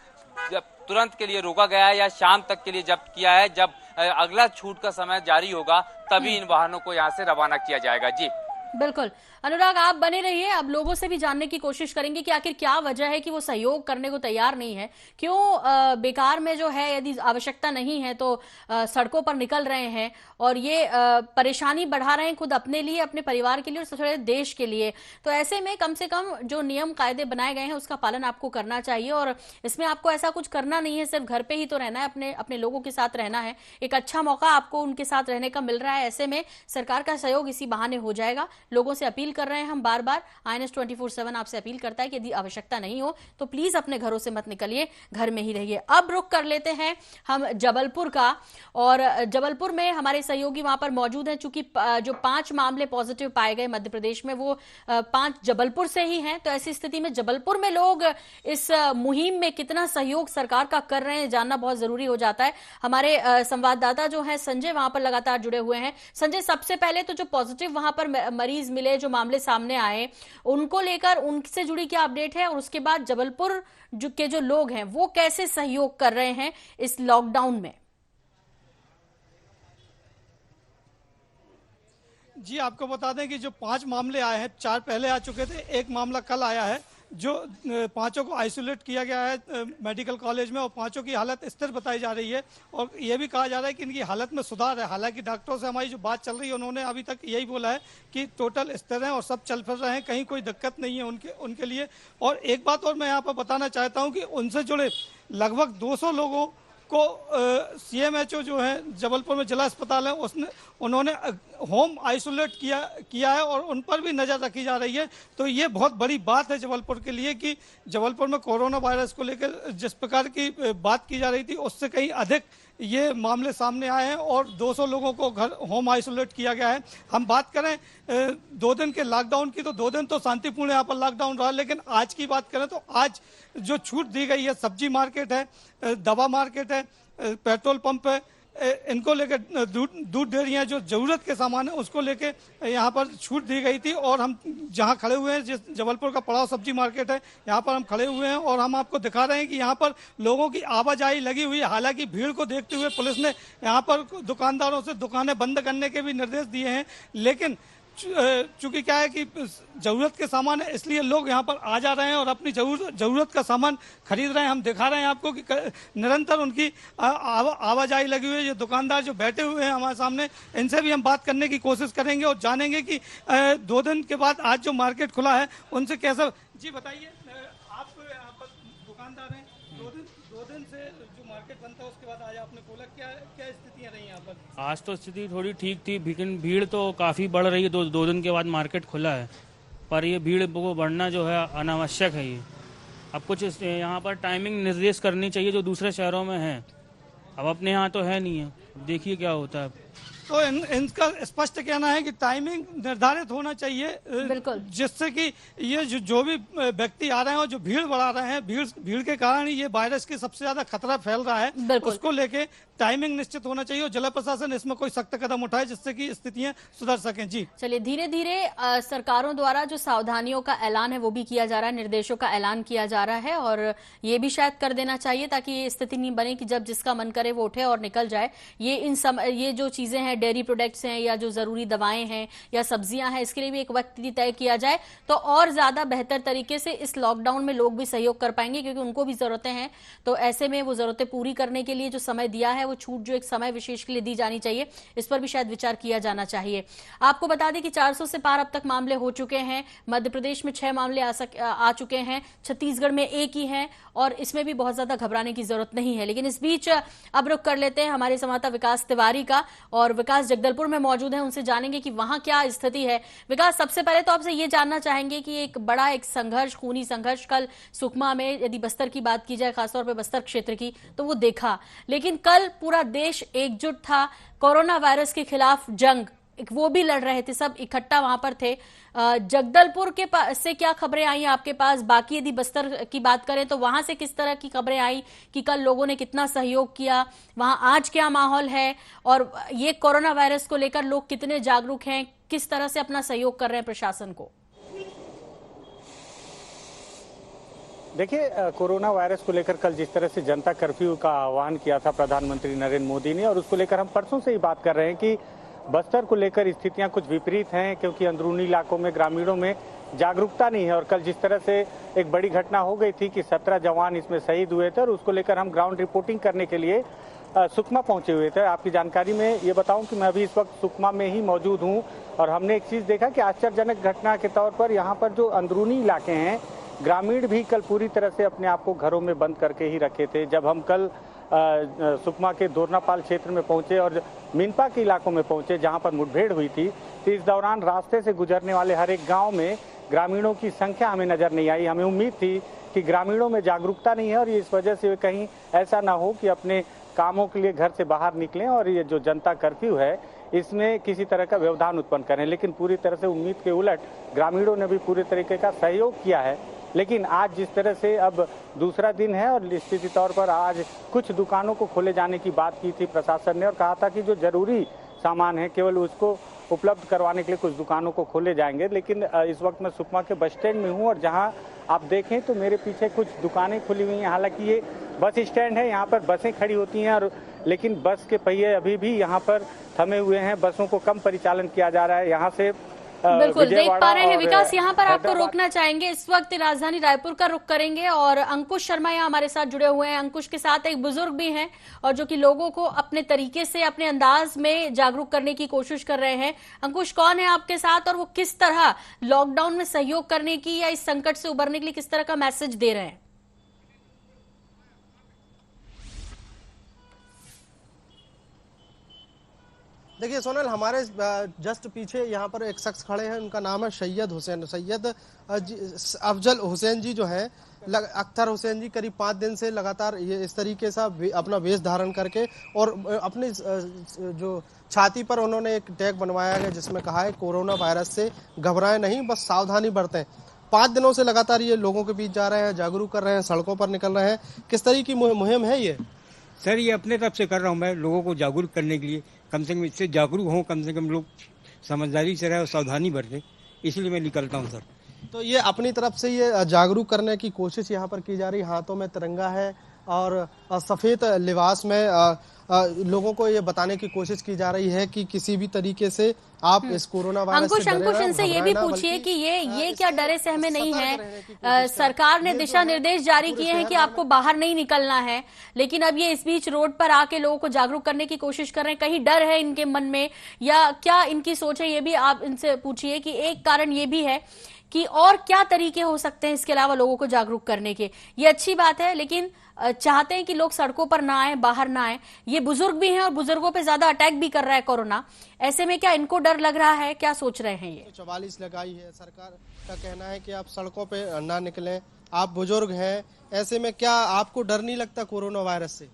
[SPEAKER 6] तुरंत के लिए रोका गया है या शाम तक के लिए जब्त किया है। जब अगला छूट का समय जारी होगा तभी इन वाहनों को यहाँ से रवाना किया जाएगा। जी
[SPEAKER 1] बिल्कुल अनुराग, आप बने रहिए। अब लोगों से भी जानने की कोशिश करेंगे कि आखिर क्या वजह है कि वो सहयोग करने को तैयार नहीं है, क्यों बेकार में जो है, यदि आवश्यकता नहीं है तो सड़कों पर निकल रहे हैं और ये परेशानी बढ़ा रहे हैं खुद अपने लिए, अपने परिवार के लिए और सबसे बड़े देश के लिए। तो ऐसे में कम से कम जो नियम कायदे बनाए गए हैं उसका पालन आपको करना चाहिए, और इसमें आपको ऐसा कुछ करना नहीं है, सिर्फ घर पे ही तो रहना है, अपने अपने लोगों के साथ रहना है। एक अच्छा मौका आपको उनके साथ रहने का मिल रहा है, ऐसे में सरकार का सहयोग इसी बहाने हो जाएगा। लोगों से अपील कर रहे हैं हम बार बार, INS 24/7 आपसे अपील करता है कि यदि आवश्यकता नहीं हो तो प्लीज अपने घरों से मत निकलिए, घर में ही रहिए। अब रुक कर लेते हैं हम जबलपुर का, और जबलपुर में हमारे सहयोगी वहां पर मौजूद हैं। चूंकि जो 5 मामले पॉजिटिव पाए गए मध्य प्रदेश में, वो 5 जबलपुर से ही हैं। तो ऐसी स्थिति में जबलपुर में लोग इस मुहिम में कितना सहयोग सरकार का कर रहे हैं जानना बहुत जरूरी हो जाता है। हमारे संवाददाता जो है संजय वहां पर लगातार जुड़े हुए हैं। संजय, सबसे पहले तो जो पॉजिटिव वहां पर मरीज मिले, जो मामले सामने आए, उनको लेकर उनसे जुड़ी क्या अपडेट है, और उसके बाद जबलपुर के जो लोग हैं वो कैसे सहयोग कर रहे हैं इस लॉकडाउन में?
[SPEAKER 8] जी, आपको बता दें कि जो 5 मामले आए हैं, 4 पहले आ चुके थे, 1 मामला कल आया है। जो 5 को आइसोलेट किया गया है मेडिकल कॉलेज में, और 5 की हालत स्थिर बताई जा रही है, और ये भी कहा जा रहा है कि इनकी हालत में सुधार है। हालांकि डॉक्टरों से हमारी जो बात चल रही है, उन्होंने अभी तक यही बोला है कि टोटल स्थिर हैं और सब चल फिर रहे हैं, कहीं कोई दिक्कत नहीं है उनके लिए। और एक बात और मैं यहाँ पर बताना चाहता हूँ कि उनसे जुड़े लगभग 200 लोगों को CMHO जो है जबलपुर में जिला अस्पताल है, उन्होंने होम आइसोलेट किया है, और उन पर भी नज़र रखी जा रही है। तो ये बहुत बड़ी बात है जबलपुर के लिए कि जबलपुर में कोरोना वायरस को लेकर जिस प्रकार की बात की जा रही थी, उससे कहीं अधिक ये मामले सामने आए हैं, और 200 लोगों को घर होम आइसोलेट किया गया है। हम बात करें 2 दिन के लॉकडाउन की, तो 2 दिन तो शांतिपूर्ण यहाँ पर लॉकडाउन रहा, लेकिन आज की बात करें तो आज जो छूट दी गई है, सब्जी मार्केट है, दवा मार्केट है, पेट्रोल पंप है, इनको लेकर दूध डेयरियाँ, जो जरूरत के सामान है उसको लेके यहाँ पर छूट दी गई थी। और हम जहाँ खड़े हुए हैं, जिस जबलपुर का पड़ाव सब्जी मार्केट है, यहाँ पर हम खड़े हुए हैं और हम आपको दिखा रहे हैं कि यहाँ पर लोगों की आवाजाही लगी हुई है। हालांकि भीड़ को देखते हुए पुलिस ने यहाँ पर दुकानदारों से दुकानें बंद करने के भी निर्देश दिए हैं, लेकिन चूंकि क्या है कि जरूरत के सामान है, इसलिए लोग यहाँ पर आ जा रहे हैं और अपनी जरूरत का सामान खरीद रहे हैं। हम दिखा रहे हैं आपको कि निरंतर उनकी आवाजाही लगी हुई है। ये दुकानदार जो बैठे हुए हैं हमारे सामने, इनसे भी हम बात करने की कोशिश करेंगे और जानेंगे कि 2 दिन के बाद आज जो मार्केट खुला है उनसे कैसा। जी बताइए, आप यहाँ पर दुकानदार हैं, 2 दिन से जो मार्केट बंद था उसके बाद आज आपने खोला, क्या स्थितियाँ रही यहाँ पर?
[SPEAKER 9] आज तो स्थिति थोड़ी ठीक थी, लेकिन भीड़ तो काफ़ी बढ़ रही है। 2 दिन के बाद मार्केट खुला है, पर ये भीड़ को बढ़ना जो है अनावश्यक है। ये अब कुछ यहाँ पर टाइमिंग निर्देश करनी चाहिए जो दूसरे शहरों में है, अब अपने यहाँ तो है नहीं है। देखिए क्या होता है।
[SPEAKER 8] तो इनका स्पष्ट कहना है कि टाइमिंग निर्धारित होना चाहिए,
[SPEAKER 1] बिल्कुल,
[SPEAKER 8] जिससे कि ये जो भी व्यक्ति आ रहे हैं और जो भीड़ बढ़ा रहे हैं, भीड़ के कारण ये वायरस की सबसे ज्यादा खतरा फैल रहा है, उसको लेके टाइमिंग निश्चित होना चाहिए और जिला प्रशासन इसमें कोई सख्त कदम उठाए जिससे कि स्थितियां सुधर सकें। जी
[SPEAKER 1] चलिए, धीरे धीरे सरकारों द्वारा जो सावधानियों का ऐलान है वो भी किया जा रहा है, निर्देशों का ऐलान किया जा रहा है, और ये भी शायद कर देना चाहिए ताकि ये स्थिति नहीं बने कि जब जिसका मन करे वो उठे और निकल जाए। ये जो चीजें हैं, डेयरी प्रोडक्ट्स हैं या जो जरूरी दवाएं हैं या सब्जियां हैं, इसके लिए भी एक वक्त तय किया जाए तो और ज्यादा बेहतर तरीके से इस लॉकडाउन में लोग भी सहयोग कर पाएंगे, क्योंकि उनको भी जरूरतें हैं। तो ऐसे में वो जरूरतें पूरी करने के लिए जो समय दिया है वो छूट जो एक समय विशेष के लिए दी जानी चाहिए, इस पर भी शायद विचार किया जाना चाहिए। आपको बता दें कि 400 से पार अब तक मामले हो चुके हैं। मध्य प्रदेश में 6 मामले आ चुके हैं, छत्तीसगढ़ में 1 ही है और इसमें भी बहुत ज्यादा घबराने की जरूरत नहीं है। लेकिन इस बीच अब रुख कर लेते हैं हमारे संवाददाता विकास तिवारी का, और विकास जगदलपुर में मौजूद है, उनसे जानेंगे कि वहां क्या स्थिति है। विकास, सबसे पहले तो आपसे ये जानना चाहेंगे कि एक बड़ा संघर्ष, खूनी संघर्ष कल सुकमा में, यदि बस्तर की बात की जाए, खासतौर पर बस्तर क्षेत्र की, तो वो देखा, लेकिन कल पूरा देश एकजुट था कोरोना वायरस के खिलाफ जंग, वो भी लड़ रहे थे, सब इकट्ठा वहां पर थे। जगदलपुर के से क्या खबरें आई आपके पास? बाकी यदि बस्तर की बात करें तो वहां से किस तरह की खबरें आई कि कल लोगों ने कितना सहयोग किया, वहां आज क्या माहौल है, और ये कोरोना वायरस को लेकर लोग कितने जागरूक हैं, किस तरह से अपना सहयोग कर रहे हैं प्रशासन को?
[SPEAKER 10] देखिए, कोरोना वायरस को लेकर कल जिस तरह से जनता कर्फ्यू का आह्वान किया था प्रधानमंत्री नरेंद्र मोदी ने, और उसको लेकर हम परसों से ही बात कर रहे हैं कि बस्तर को लेकर स्थितियां कुछ विपरीत हैं, क्योंकि अंदरूनी इलाकों में, ग्रामीणों में जागरूकता नहीं है। और कल जिस तरह से एक बड़ी घटना हो गई थी कि 17 जवान इसमें शहीद हुए थे, और उसको लेकर हम ग्राउंड रिपोर्टिंग करने के लिए सुकमा पहुंचे हुए थे। आपकी जानकारी में ये बताऊं कि मैं अभी इस वक्त सुकमा में ही मौजूद हूं, और हमने एक चीज़ देखा कि आश्चर्यजनक घटना के तौर पर यहाँ पर जो अंदरूनी इलाके हैं, ग्रामीण भी कल पूरी तरह से अपने आप को घरों में बंद करके ही रखे थे। जब हम कल सुकमा के दोरनापाल क्षेत्र में पहुंचे और मिनपा के इलाकों में पहुंचे जहां पर मुठभेड़ हुई थी, तो इस दौरान रास्ते से गुजरने वाले हर एक गांव में ग्रामीणों की संख्या हमें नजर नहीं आई। हमें उम्मीद थी कि ग्रामीणों में जागरूकता नहीं है और इस वजह से कहीं ऐसा ना हो कि अपने कामों के लिए घर से बाहर निकलें और ये जो जनता कर्फ्यू है इसमें किसी तरह का व्यवधान उत्पन्न करें। लेकिन पूरी तरह से उम्मीद के उलट ग्रामीणों ने भी पूरे तरीके का सहयोग किया है। लेकिन आज जिस तरह से अब दूसरा दिन है और निश्चित तौर पर आज कुछ दुकानों को खोले जाने की बात की थी प्रशासन ने, और कहा था कि जो जरूरी सामान है केवल उसको उपलब्ध करवाने के लिए कुछ दुकानों को खोले जाएंगे। लेकिन इस वक्त मैं सुकमा के बस स्टैंड में हूँ और जहाँ आप देखें तो मेरे पीछे कुछ दुकानें खुली हुई हैं। हालांकि ये बस स्टैंड है, यहाँ पर बसें खड़ी होती हैं, और लेकिन बस के पहिए अभी भी यहाँ पर थमे हुए हैं। बसों को कम परिचालन किया जा रहा है। यहाँ से
[SPEAKER 1] बिल्कुल देख पा रहे हैं विकास, यहाँ पर आपको रोकना चाहेंगे। इस वक्त राजधानी रायपुर का रुख करेंगे और अंकुश शर्मा यहाँ हमारे साथ जुड़े हुए हैं। अंकुश के साथ एक बुजुर्ग भी हैं और जो कि लोगों को अपने तरीके से, अपने अंदाज में जागरूक करने की कोशिश कर रहे हैं। अंकुश, कौन है आपके साथ और वो किस तरह लॉकडाउन में सहयोग करने की या इस संकट से उबरने के लिए किस तरह का मैसेज दे रहे हैं?
[SPEAKER 2] देखिए सोनल, हमारे जस्ट पीछे यहाँ पर एक शख्स खड़े हैं, उनका नाम है सैयद हुसैन। सैयद अफजल हुसैन जी जो हैं, अख्तर हुसैन जी करीब 5 दिन से लगातार ये इस तरीके से अपना वेश धारण करके और अपनी जो छाती पर उन्होंने एक टैग बनवाया है जिसमें कहा है कोरोना वायरस से घबराएं नहीं, बस सावधानी बरतें। 5 दिनों से लगातार ये लोगों के बीच जा रहे हैं, जागरूक कर रहे हैं, सड़कों पर निकल रहे हैं। किस तरह की मुहिम है ये?
[SPEAKER 11] सर, ये अपने तरफ से कर रहा हूँ मैं, लोगों को जागरूक करने के लिए। कम से कम इससे जागरूक हों, कम से कम लोग समझदारी से रहे और सावधानी बरतें, इसलिए मैं निकलता हूँ सर।
[SPEAKER 2] तो ये अपनी तरफ से ये जागरूक करने की कोशिश यहाँ पर की जा रही है। हाथों में तिरंगा है और सफ़ेद लिबास में लोगों को ये बताने की कोशिश की जा रही है कि किसी भी तरीके से आप इस कोरोना वायरस से
[SPEAKER 1] अंकुश इनसे ये भी पूछिए कि ये क्या डरे सहमे नहीं है? सरकार ने दिशा निर्देश जारी किए हैं कि आपको बाहर नहीं निकलना है, लेकिन अब ये इस बीच रोड पर आके लोगों को जागरूक करने की कोशिश कर रहे हैं। कहीं डर है इनके मन में या क्या इनकी सोच है? ये भी आप इनसे पूछिए कि एक कारण ये भी है कि और क्या तरीके हो सकते हैं इसके अलावा लोगों को जागरूक करने के। ये अच्छी बात है, लेकिन चाहते हैं कि लोग सड़कों पर ना आए, बाहर ना आए। ये बुजुर्ग भी हैं और बुजुर्गों पे ज्यादा अटैक भी कर रहा है कोरोना। ऐसे में क्या इनको डर लग रहा है? क्या सोच रहे हैं? ये
[SPEAKER 2] 44 लगाई है, सरकार का कहना है कि आप सड़कों पे ना निकलें। आप बुजुर्ग हैं, ऐसे में क्या आपको डर नहीं लगता कोरोना वायरस से?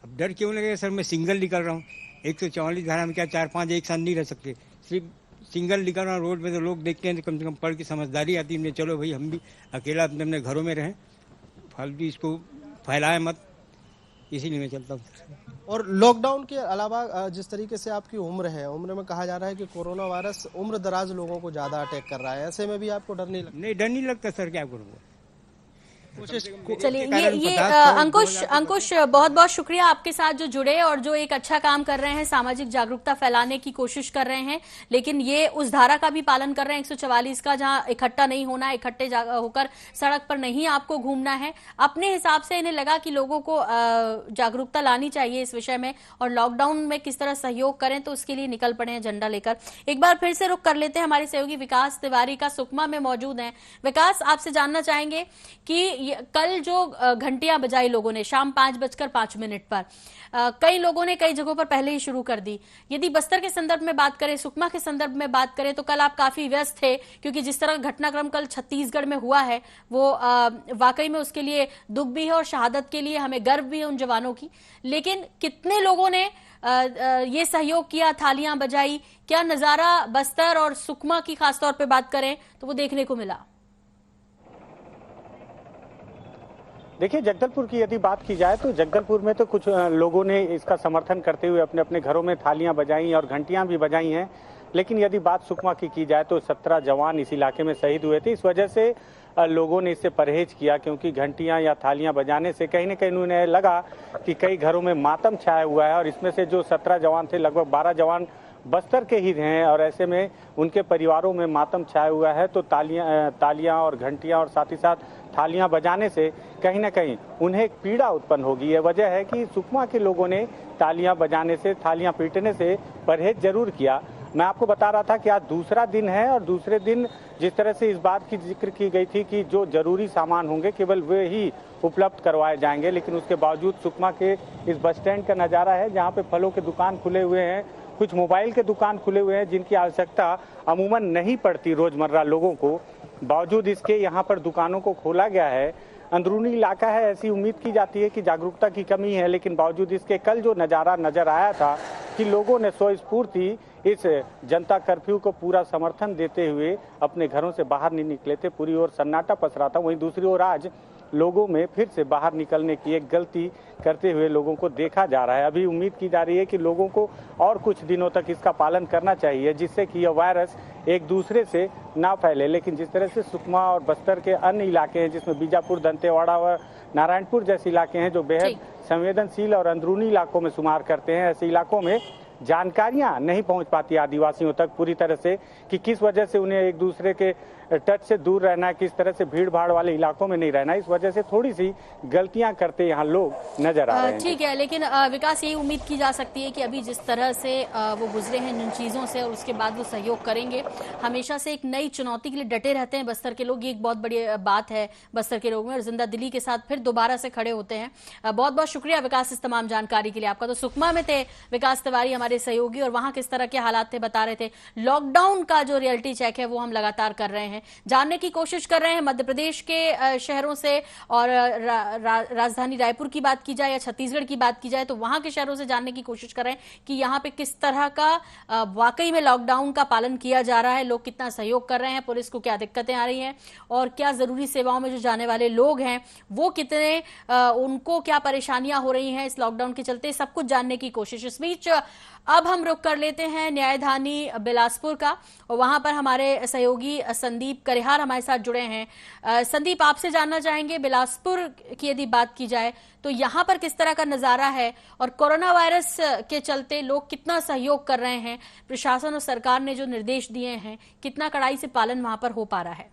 [SPEAKER 11] अब डर क्यों लगेगा सर, मैं सिंगल निकल रहा हूँ। 144 धारा में क्या 4-5 एक साथ नहीं रह सकते, सिर्फ सिंगल निकल रहा हूँ रोड पे। तो लोग देखते हैं तो कम से कम पढ़ के समझदारी आती है, चलो भाई हम भी अकेला अपने घरों में रहें, फालतू इसको फैलाए मत, इसीलिए मैं चलता हूँ।
[SPEAKER 2] और लॉकडाउन के अलावा जिस तरीके से आपकी उम्र है, उम्र में कहा जा रहा है कि कोरोना वायरस उम्र दराज लोगों को ज्यादा अटैक कर रहा है, ऐसे में भी आपको डर नहीं लगता?
[SPEAKER 11] नहीं, डर नहीं लगता सर, क्या करूँगा।
[SPEAKER 1] चलिए ये अंकुश बहुत बहुत शुक्रिया आपके साथ जो जुड़े और जो एक अच्छा काम कर रहे हैं, सामाजिक जागरूकता फैलाने की कोशिश कर रहे हैं, लेकिन ये उस धारा का भी पालन कर रहे हैं 144 का, जहां इकट्ठा नहीं होना, इकट्ठे होकर सड़क पर नहीं आपको घूमना है। अपने हिसाब से इन्हें लगा कि लोगों को जागरूकता लानी चाहिए इस विषय में और लॉकडाउन में किस तरह सहयोग करें, तो उसके लिए निकल पड़े हैं झंडा लेकर। एक बार फिर से रुख कर लेते हैं हमारे सहयोगी विकास तिवारी का, सुकमा में मौजूद हैं। विकास, आपसे जानना चाहेंगे कि कल जो घंटियां बजाई लोगों ने शाम 5:05 पर, कई लोगों ने कई जगहों पर पहले ही शुरू कर दी। यदि बस्तर के संदर्भ में बात करें, सुकमा के संदर्भ में बात करें, तो कल आप काफी व्यस्त थे क्योंकि जिस तरह घटनाक्रम कल छत्तीसगढ़ में हुआ है वो वाकई में उसके लिए दुख भी है और शहादत के लिए हमें गर्व भी है उन जवानों की। लेकिन कितने लोगों ने ये सहयोग किया, थालियां बजाई, क्या नजारा बस्तर और सुकमा की खासतौर पर बात करें तो वो देखने को मिला?
[SPEAKER 10] देखिए, जगदलपुर की यदि बात की जाए तो जगदलपुर में तो कुछ लोगों ने इसका समर्थन करते हुए अपने अपने घरों में थालियां बजाई और घंटियां भी बजाई हैं। लेकिन यदि बात सुकमा की जाए तो 17 जवान इस इलाके में शहीद हुए थे। इस वजह से लोगों ने इससे परहेज किया, क्योंकि घंटियां या थालियां बजाने से कहीं न कहीं उन्हें लगा कि कई घरों में मातम छाया हुआ है। और इसमें से जो 17 जवान थे, लगभग 12 जवान बस्तर के ही हैं और ऐसे में उनके परिवारों में मातम छाया हुआ है। तो तालियां और घंटियां और साथ ही साथ थालियां बजाने से कहीं न कहीं उन्हें एक पीड़ा उत्पन्न होगी। ये वजह है कि सुकमा के लोगों ने तालियां बजाने से, थालियां पीटने से परहेज जरूर किया। मैं आपको बता रहा था कि आज दूसरा दिन है और दूसरे दिन जिस तरह से इस बात की जिक्र की गई थी कि जो जरूरी सामान होंगे केवल वे ही उपलब्ध करवाए जाएंगे, लेकिन उसके बावजूद सुकमा के इस बस स्टैंड का नज़ारा है जहाँ पे फलों के दुकान खुले हुए हैं, कुछ मोबाइल के दुकान खुले हुए हैं जिनकी आवश्यकता अमूमन नहीं पड़ती रोजमर्रा लोगों को। बावजूद इसके यहाँ पर दुकानों को खोला गया है। अंदरूनी इलाका है, ऐसी उम्मीद की जाती है कि जागरूकता की कमी है, लेकिन बावजूद इसके कल जो नज़ारा नजर आया था कि लोगों ने स्वस्फूर्ति इस जनता कर्फ्यू को पूरा समर्थन देते हुए अपने घरों से बाहर नहीं निकले थे। पूरी ओर सन्नाटा पसरा था। वहीं दूसरी ओर आज लोगों में फिर से बाहर निकलने की एक गलती करते हुए लोगों को देखा जा रहा है। अभी उम्मीद की जा रही है कि लोगों को और कुछ दिनों तक इसका पालन करना चाहिए, जिससे कि यह वायरस एक दूसरे से ना फैले। लेकिन जिस तरह से सुकमा और बस्तर के अन्य इलाके हैं, जिसमें बीजापुर, दंतेवाड़ा व नारायणपुर जैसे इलाके हैं जो बेहद संवेदनशील और अंदरूनी इलाकों में शुमार करते हैं, ऐसे इलाकों में जानकारियां नहीं पहुंच पाती आदिवासियों तक पूरी तरह से कि किस वजह से उन्हें एक दूसरे के टच से दूर रहना है, किस तरह से भीड़ भाड़ वाले इलाकों में नहीं रहना है। इस वजह से थोड़ी सी गलतियां करते यहाँ लोग नजर आ रहे हैं।
[SPEAKER 1] ठीक है, लेकिन विकास, यही उम्मीद की जा सकती है कि अभी जिस तरह से वो गुजरे हैं जिन चीजों से और उसके बाद वो सहयोग करेंगे। हमेशा से एक नई चुनौती के लिए डटे रहते हैं बस्तर के लोग, ये एक बहुत बड़ी बात है बस्तर के लोगों में, और जिंदा दिली के साथ फिर दोबारा से खड़े होते हैं। बहुत बहुत शुक्रिया विकास इस तमाम जानकारी के लिए आपका। तो सुकमा में थे विकास तिवारी हमारे सहयोगी और वहां किस तरह के हालात थे बता रहे थे। लॉकडाउन का जो रियलिटी चेक है वो हम लगातार कर रहे हैं, जानने की कोशिश कर रहे हैं मध्य प्रदेश के शहरों से, और राजधानी रायपुर की बात की जाए या छत्तीसगढ़ की बात की जाए तो वहां के शहरों से जानने की कोशिश कर रहे हैं कि यहाँ पे किस तरह का वाकई में लॉकडाउन का पालन किया जा रहा है, लोग कितना सहयोग कर रहे हैं, पुलिस को क्या दिक्कतें आ रही हैं और क्या जरूरी सेवाओं में जो जाने वाले लोग हैं वो कितने, उनको क्या परेशानियां हो रही हैं इस लॉकडाउन के चलते, सब कुछ जानने की कोशिश। इस बीच अब हम रुख कर लेते हैं न्यायधानी बिलासपुर का, और वहां पर हमारे सहयोगी संदीप करिहार हमारे साथ जुड़े हैं। संदीप, आपसे जानना चाहेंगे बिलासपुर की यदि बात की जाए तो यहाँ पर किस तरह का नजारा है और कोरोना वायरस के चलते लोग कितना सहयोग कर रहे हैं, प्रशासन और सरकार ने जो निर्देश दिए हैं कितना कड़ाई से पालन वहां पर हो पा रहा है?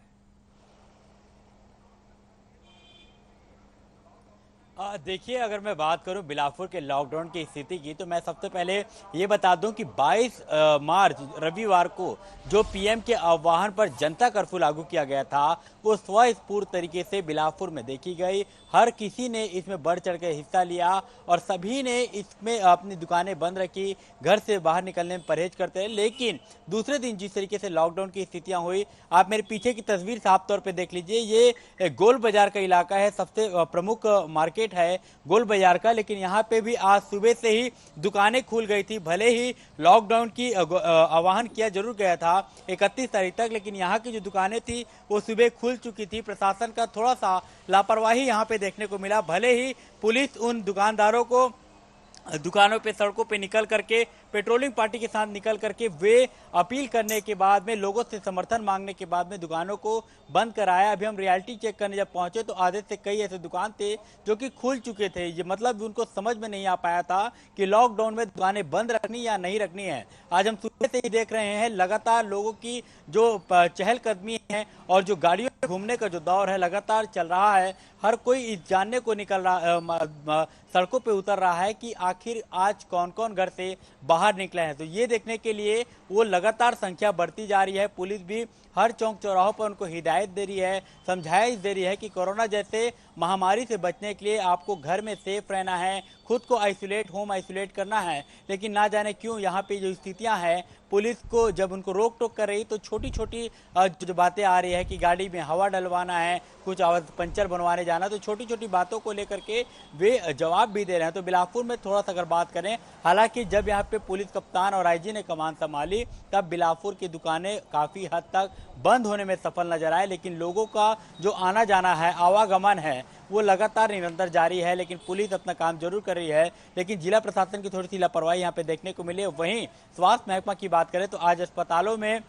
[SPEAKER 12] देखिए, अगर मैं बात करूं बिलासपुर के लॉकडाउन की स्थिति की तो मैं सबसे पहले ये बता दूं कि 22 मार्च रविवार को जो पीएम के आह्वान पर जनता कर्फ्यू लागू किया गया था वो स्वस्फूर्त तरीके से बिलासपुर में देखी गई। हर किसी ने इसमें बढ़ चढ़ के हिस्सा लिया और सभी ने इसमें अपनी दुकानें बंद रखी, घर से बाहर निकलने में परहेज करते हैं। लेकिन दूसरे दिन जिस तरीके से लॉकडाउन की स्थितियां हुई, आप मेरे पीछे की तस्वीर साफ तौर पे देख लीजिए, ये गोल बाजार का इलाका है, सबसे प्रमुख मार्केट है गोल बाजार का, लेकिन यहाँ पे भी आज सुबह से ही दुकानें खुल गई थी। भले ही लॉकडाउन की आह्वान किया जरूर गया था 31 तारीख तक, लेकिन यहाँ की जो दुकानें थी वो सुबह खुल चुकी थी। प्रशासन का थोड़ा सा लापरवाही यहाँ पे देखने को मिला। भले ही पुलिस उन दुकानदारों को दुकानों पे, सड़कों पे निकल करके पेट्रोलिंग पार्टी के साथ निकल करके वे अपील करने के बाद में, लोगों से समर्थन मांगने के बाद में दुकानों को बंद कराया। अभी हम रियलिटी चेक करने जब पहुंचे तो आधे से कई ऐसे दुकान थे जो कि खुल चुके थे। ये मतलब उनको समझ में नहीं आ पाया था कि लॉकडाउन में दुकानें बंद रखनी या नहीं रखनी है। आज हम सुबह से ही देख रहे हैं लगातार लोगों की जो चहलकदमी है और जो गाड़ियों में घूमने का जो दौर है लगातार चल रहा है। हर कोई इस जानने को निकल रहा, सड़कों पे उतर रहा है कि आखिर आज कौन कौन घर से बाहर निकले हैं। तो ये देखने के लिए वो लगातार संख्या बढ़ती जा रही है। पुलिस भी हर चौक चौराहों पर उनको हिदायत दे रही है, समझाइश दे रही है कि कोरोना जैसे महामारी से बचने के लिए आपको घर में सेफ रहना है, खुद को होम आइसोलेट करना है। लेकिन ना जाने क्यों यहाँ पे जो स्थितियां हैं, पुलिस को जब उनको रोक टोक कर रही तो छोटी छोटी जो बातें आ रही है कि गाड़ी में हवा डलवाना है, कुछ पंचर बनवाने जाना, तो छोटी छोटी बातों को लेकर के वे जवाब भी दे रहे हैं। तो बिलासपुर में थोड़ा सा अगर बात करें, हालांकि जब यहाँ पे पुलिस कप्तान और आईजी ने कमान संभाली तब बिलासपुर की दुकानें काफी हद तक बंद होने में सफल नजर आए, लेकिन लोगों का जो आना जाना है, आवागमन है, वो लगातार निरंतर जारी है। लेकिन पुलिस अपना काम जरूर कर रही है, लेकिन जिला प्रशासन की थोड़ी सी लापरवाही यहाँ पे देखने को मिली है। वहीं स्वास्थ्य महकमा की बात करें तो आज अस्पतालों में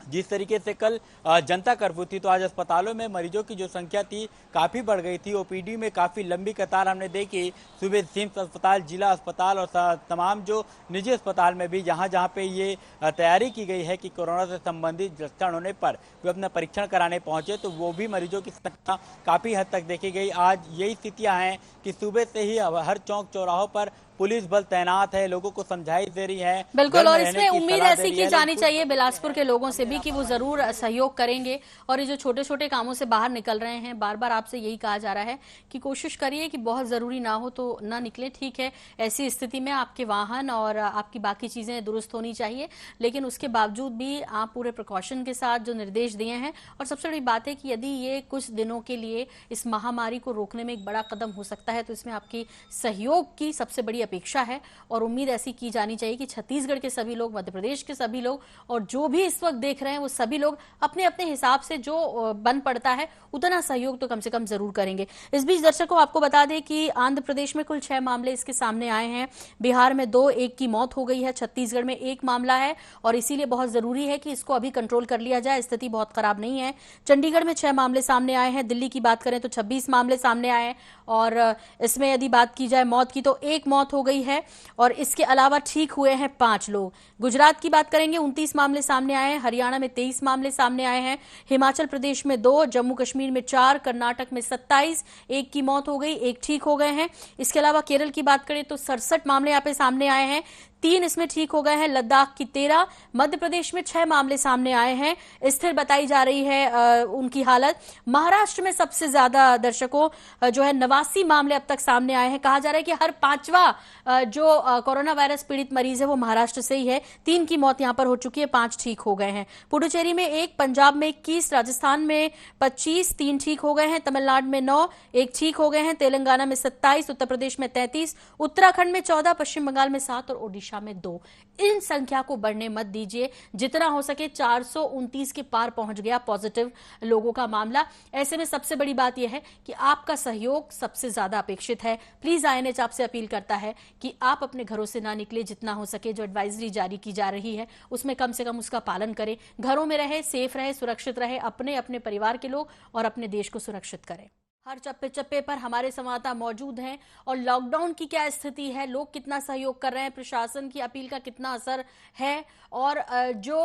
[SPEAKER 12] जिस तरीके से कल जनता कर्फ्यू थी, तो आज अस्पतालों में मरीजों की जो संख्या थी काफी बढ़ गई थी। ओपीडी में काफी लंबी कतार हमने देखी। सुबह सिम्स अस्पताल, जिला अस्पताल और तमाम जो निजी अस्पताल में भी जहां जहां पे ये तैयारी की गई है कि कोरोना से संबंधित लक्षण होने पर वे अपना परीक्षण कराने पहुंचे, तो वो भी मरीजों की संख्या काफी हद तक देखी गई। आज यही स्थितियां हैं कि सुबह से ही हर चौक चौराहों पर पुलिस बल तैनात है, लोगों को समझाइश दे रही है।
[SPEAKER 1] बिल्कुल, और इसमें उम्मीद ऐसी की जानी चाहिए बिलासपुर के लोगों से भी कि वो जरूर सहयोग करेंगे। और ये जो छोटे छोटे कामों से बाहर निकल रहे हैं, बार बार आपसे यही कहा जा रहा है कि कोशिश करिए कि बहुत जरूरी ना हो तो ना निकले। ठीक है, ऐसी स्थिति में आपके वाहन और आपकी बाकी चीजें दुरुस्त होनी चाहिए, लेकिन उसके बावजूद भी आप पूरे प्रिकॉशन के साथ जो निर्देश दिए हैं। और सबसे बड़ी बात है कि यदि ये कुछ दिनों के लिए इस महामारी को रोकने में एक बड़ा कदम हो सकता है तो इसमें आपकी सहयोग की सबसे बड़ी अपेक्षा है। और उम्मीद ऐसी की जानी चाहिए कि छत्तीसगढ़ के सभी लोग, मध्य प्रदेश के सभी लोग और जो भी इस वक्त देख रहे हैं वो सभी लोग अपने अपने हिसाब से जो बन पड़ता है उतना सहयोग तो कम से कम जरूर करेंगे। इस बीच दर्शकों आपको बता दें कि आंध्र प्रदेश में कुल 6 मामले इसके सामने आए हैं, बिहार में 2, एक की मौत हो गई है, छत्तीसगढ़ में 1 मामला है और इसीलिए बहुत जरूरी है कि इसको अभी कंट्रोल कर लिया जाए। स्थिति बहुत खराब नहीं है। चंडीगढ़ में 6 मामले सामने आए हैं, दिल्ली की बात करें तो 26 मामले सामने आए हैं और इसमें यदि बात की जाए मौत की तो 1 मौत हो गई है और इसके अलावा ठीक हुए हैं 5 लोग। गुजरात की बात करेंगे 29 मामले सामने आए हैं, हरियाणा में 23 मामले सामने आए हैं, हिमाचल प्रदेश में 2, जम्मू कश्मीर में 4, कर्नाटक में 27, 1 की मौत हो गई, 1 ठीक हो गए हैं। इसके अलावा केरल की बात करें तो 67 मामले यहाँ पे सामने आए हैं, 3 इसमें ठीक हो गए हैं, लद्दाख की 13, मध्य प्रदेश में 6 मामले सामने आए हैं, स्थिर बताई जा रही है उनकी हालत। महाराष्ट्र में सबसे ज्यादा दर्शकों जो है 89 मामले अब तक सामने आए हैं। कहा जा रहा है कि हर 5वां जो कोरोना वायरस पीड़ित मरीज है वो महाराष्ट्र से ही है। 3 की मौत यहां पर हो चुकी है, 5 ठीक हो गए हैं। पुडुचेरी में 1, पंजाब में 21, राजस्थान में 25, 3 ठीक हो गए हैं, तमिलनाडु में 9, 1 ठीक हो गए हैं, तेलंगाना में 27, उत्तर प्रदेश में 33, उत्तराखंड में 14, पश्चिम बंगाल में 7 और ओडिशा में 2। इन संख्या को बढ़ने मत दीजिए, जितना हो सके। 429 के पार पहुंच गया पॉजिटिव लोगों का मामला। ऐसे में सबसे बड़ी बात यह है कि आपका सहयोग सबसे ज्यादा अपेक्षित है। प्लीज आईएनएच आपसे अपील करता है कि आप अपने घरों से ना निकले, जितना हो सके जो एडवाइजरी जारी की जा रही है उसमें कम से कम उसका पालन करें। घरों में रहे, सेफ रहे, सुरक्षित रहे, अपने अपने परिवार के लोग और अपने देश को सुरक्षित करें। हर चप्पे चप्पे पर हमारे संवाददाता मौजूद हैं और लॉकडाउन की क्या स्थिति है, लोग कितना सहयोग कर रहे हैं, प्रशासन की अपील का कितना असर है और जो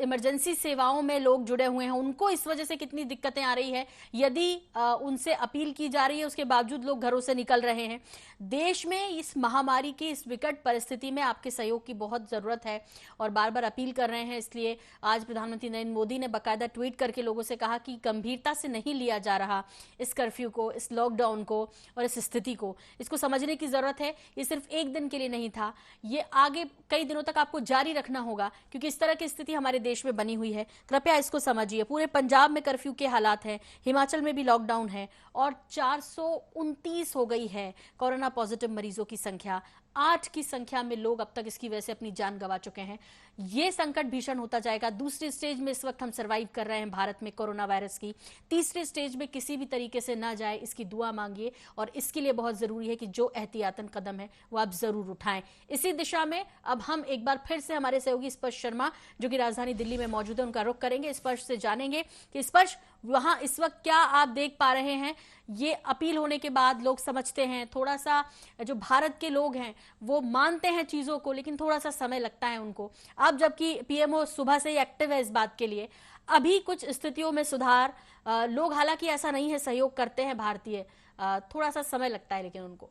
[SPEAKER 1] इमरजेंसी सेवाओं में लोग जुड़े हुए हैं उनको इस वजह से कितनी दिक्कतें आ रही है, यदि उनसे अपील की जा रही है उसके बावजूद लोग घरों से निकल रहे हैं। देश में इस महामारी की इस विकट परिस्थिति में आपके सहयोग की बहुत जरूरत है और बार बार अपील कर रहे हैं। इसलिए आज प्रधानमंत्री नरेंद्र मोदी ने बाकायदा ट्वीट करके लोगों से कहा कि गंभीरता से नहीं लिया जा रहा इस कर्फ्यू को, इस लॉकडाउन को और इस स्थिति को। इसको समझने की जरूरत है। ये सिर्फ एक दिन के लिए नहीं था, ये आगे कई दिनों तक आपको जारी रखना होगा क्योंकि इस तरह की स्थिति हमारे देश में बनी हुई है। कृपया इसको समझिए। पूरे पंजाब में कर्फ्यू के हालात हैं, हिमाचल में भी लॉकडाउन है और 429 हो गई है कोरोना पॉजिटिव मरीजों की संख्या। 8 की संख्या में लोग अब तक इसकी वजह से अपनी जान गंवा चुके हैं। ये संकट भीषण होता जाएगा। दूसरी स्टेज में इस वक्त हम सरवाइव कर रहे हैं भारत में कोरोना वायरस की। तीसरी स्टेज में किसी भी तरीके से ना जाए, इसकी दुआ मांगिए, और इसके लिए बहुत जरूरी है कि जो एहतियातन कदम है वो आप जरूर उठाएं। इसी दिशा में अब हम एक बार फिर से हमारे सहयोगी स्पर्श शर्मा, जो कि राजधानी दिल्ली में मौजूद है, उनका रुख करेंगे। स्पर्श से जानेंगे कि स्पर्श, वहां इस वक्त क्या आप देख पा रहे हैं? ये अपील होने के बाद लोग समझते हैं, थोड़ा सा जो भारत के लोग हैं वो मानते हैं चीजों को, लेकिन थोड़ा सा समय लगता है उनको। अब जबकि पीएमओ सुबह से ही एक्टिव है इस बात के लिए, अभी कुछ स्थितियों में सुधार, लोग हालांकि ऐसा नहीं है, सहयोग करते हैं भारतीय, थोड़ा सा समय लगता है लेकिन उनको।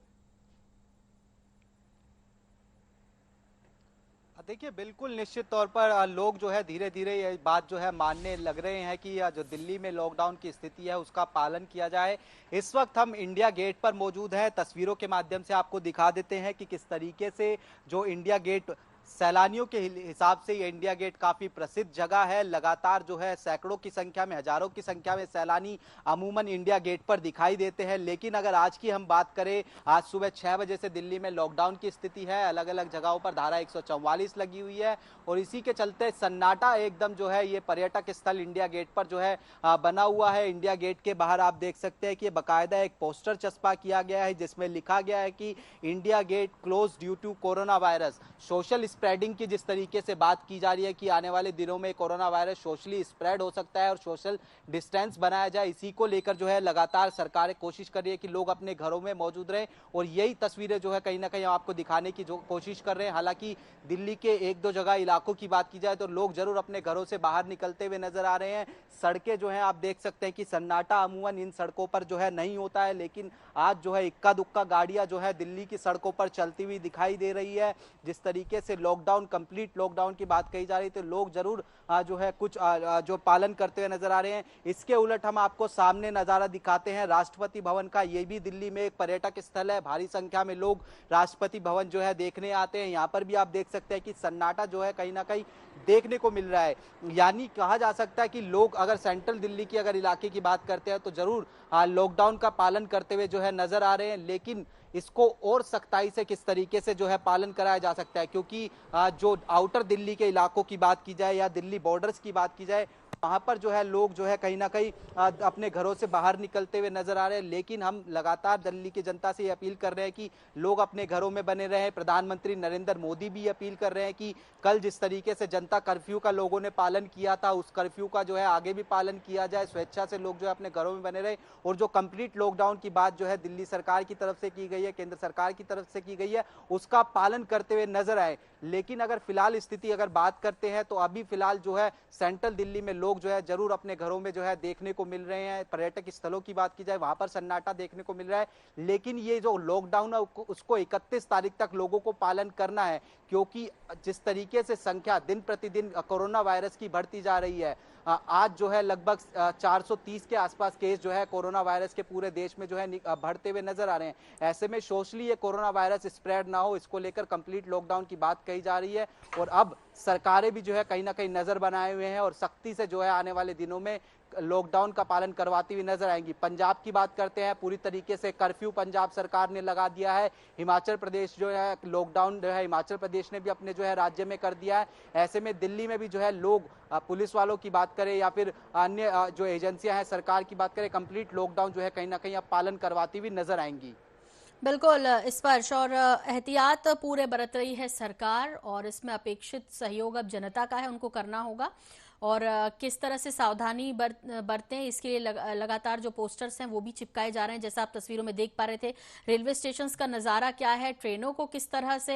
[SPEAKER 3] देखिए, बिल्कुल निश्चित तौर पर लोग जो है धीरे धीरे ये बात जो है मानने लग रहे हैं कि जो दिल्ली में लॉकडाउन की स्थिति है उसका पालन किया जाए। इस वक्त हम इंडिया गेट पर मौजूद हैं। तस्वीरों के माध्यम से आपको दिखा देते हैं कि किस तरीके से जो इंडिया गेट, सैलानियों के हिसाब से ये इंडिया गेट काफी प्रसिद्ध जगह है। लगातार जो है सैकड़ों की संख्या में, हजारों की संख्या में सैलानी अमूमन इंडिया गेट पर दिखाई देते हैं। लेकिन अगर आज की हम बात करें, आज सुबह 6 बजे से दिल्ली में लॉकडाउन की स्थिति है। अलग अलग जगहों पर धारा 144 लगी हुई है और इसी के चलते सन्नाटा एकदम जो है ये पर्यटक स्थल इंडिया गेट पर जो है बना हुआ है। इंडिया गेट के बाहर आप देख सकते हैं कि बाकायदा एक पोस्टर चस्पा किया गया है जिसमें लिखा गया है कि India Gate close due to corona virus. Social spreading की जिस तरीके से बात की जा रही है कि आने वाले दिनों में कोरोना वायरस सोशली स्प्रेड हो सकता है और सोशल डिस्टेंस बनाया जाए, इसी को लेकर जो है लगातार सरकारें कोशिश कर रही है कि लोग अपने घरों में मौजूद रहें। और यही तस्वीरें जो है कहीं ना कहीं आपको दिखाने की जो कोशिश कर रहे हैं। हालांकि दिल्ली के एक दो जगह इलाकों की बात की जाए तो लोग जरूर अपने घरों से बाहर निकलते हुए नजर आ रहे हैं। सड़कें जो है आप देख सकते हैं कि सन्नाटा अमूमन इन सड़कों पर जो है नहीं होता है, लेकिन आज जो है इक्का दुक्का गाड़ियां जो है दिल्ली की सड़कों पर चलती हुई दिखाई दे रही है। जिस तरीके से लॉकडाउन, कंप्लीट लॉकडाउन की बात कही जा रही तो लोग जरूर जो है कुछ जो पालन करते हुए नजर आ रहे हैं। इसके उलट हम आपको सामने नजारा दिखाते हैं राष्ट्रपति भवन का। ये भी दिल्ली में एक पर्यटक स्थल है। भारी संख्या में लोग राष्ट्रपति भवन जो है देखने आते हैं। यहाँ पर भी आप देख सकते हैं कि सन्नाटा जो है कहीं ना कहीं देखने को मिल रहा है। यानी कहा जा सकता है कि लोग अगर सेंट्रल दिल्ली की अगर इलाके की बात करते हैं तो जरूर लॉकडाउन का पालन करते हुए जो है नजर आ रहे हैं। लेकिन इसको और सख्ताई से किस तरीके से जो है पालन कराया जा सकता है, क्योंकि जो आउटर दिल्ली के इलाकों की बात की जाए या दिल्ली बॉर्डर्स की बात की जाए, वहां पर जो है लोग जो है कहीं ना कहीं अपने घरों से बाहर निकलते हुए नजर आ रहे हैं। लेकिन हम लगातार दिल्ली की जनता से ये अपील कर रहे हैं कि लोग अपने घरों में बने रहें। प्रधानमंत्री नरेंद्र मोदी भी अपील कर रहे हैं कि कल जिस तरीके से जनता कर्फ्यू का लोगों ने पालन किया था, उस कर्फ्यू का जो है आगे भी पालन किया जाए। स्वेच्छा से लोग जो है अपने घरों में बने रहे और जो कंप्लीट लॉकडाउन की बात जो है दिल्ली सरकार की तरफ से की गई है, केंद्र सरकार की तरफ से की गई है, उसका पालन करते हुए नजर आए। लेकिन अगर फिलहाल स्थिति अगर बात करते हैं तो अभी फिलहाल जो है सेंट्रल दिल्ली में लोग जो है जरूर अपने घरों में जो है देखने को मिल रहे हैं। पर्यटक स्थलों की बात की जाए वहां पर सन्नाटा देखने को मिल रहा है। लेकिन ये जो लॉकडाउन है उसको 31 तारीख तक लोगों को पालन करना है, क्योंकि जिस तरीके से संख्या दिन प्रतिदिन कोरोना वायरस की बढ़ती जा रही है, आज जो है लगभग 430 के आसपास केस जो है कोरोना वायरस के पूरे देश में जो है बढ़ते हुए नजर आ रहे हैं। ऐसे में सोशली ये कोरोना वायरस स्प्रेड ना हो, इसको लेकर कंप्लीट लॉकडाउन की बात कही जा रही है। और अब सरकारें भी जो है कहीं ना कहीं नजर बनाए हुए हैं और सख्ती से जो है आने वाले दिनों में लॉकडाउन का पालन करवाती हुई नजर आएंगी। पंजाब की बात करते हैं, पूरी तरीके से कर्फ्यू पंजाब सरकार ने लगा दिया है। हिमाचल प्रदेश जो है लॉकडाउन जो है हिमाचल प्रदेश ने भी अपने जो है राज्य में कर दिया है। ऐसे में दिल्ली में भी जो है लोग, पुलिस वालों की बात करें या फिर अन्य जो एजेंसियां हैं सरकार की बात करें, कंप्लीट लॉकडाउन जो है कहीं ना कहीं अब पालन करवाती हुई नजर आएंगी।
[SPEAKER 1] बिल्कुल स्पर्श, और एहतियात पूरे बरत रही है सरकार और इसमें अपेक्षित सहयोग अब जनता का है, उनको करना होगा। और किस तरह से सावधानी बरतें इसके लिए लगातार जो पोस्टर्स हैं वो भी चिपकाए जा रहे हैं। जैसा आप तस्वीरों में देख पा रहे थे, रेलवे स्टेशंस का नज़ारा क्या है, ट्रेनों को किस तरह से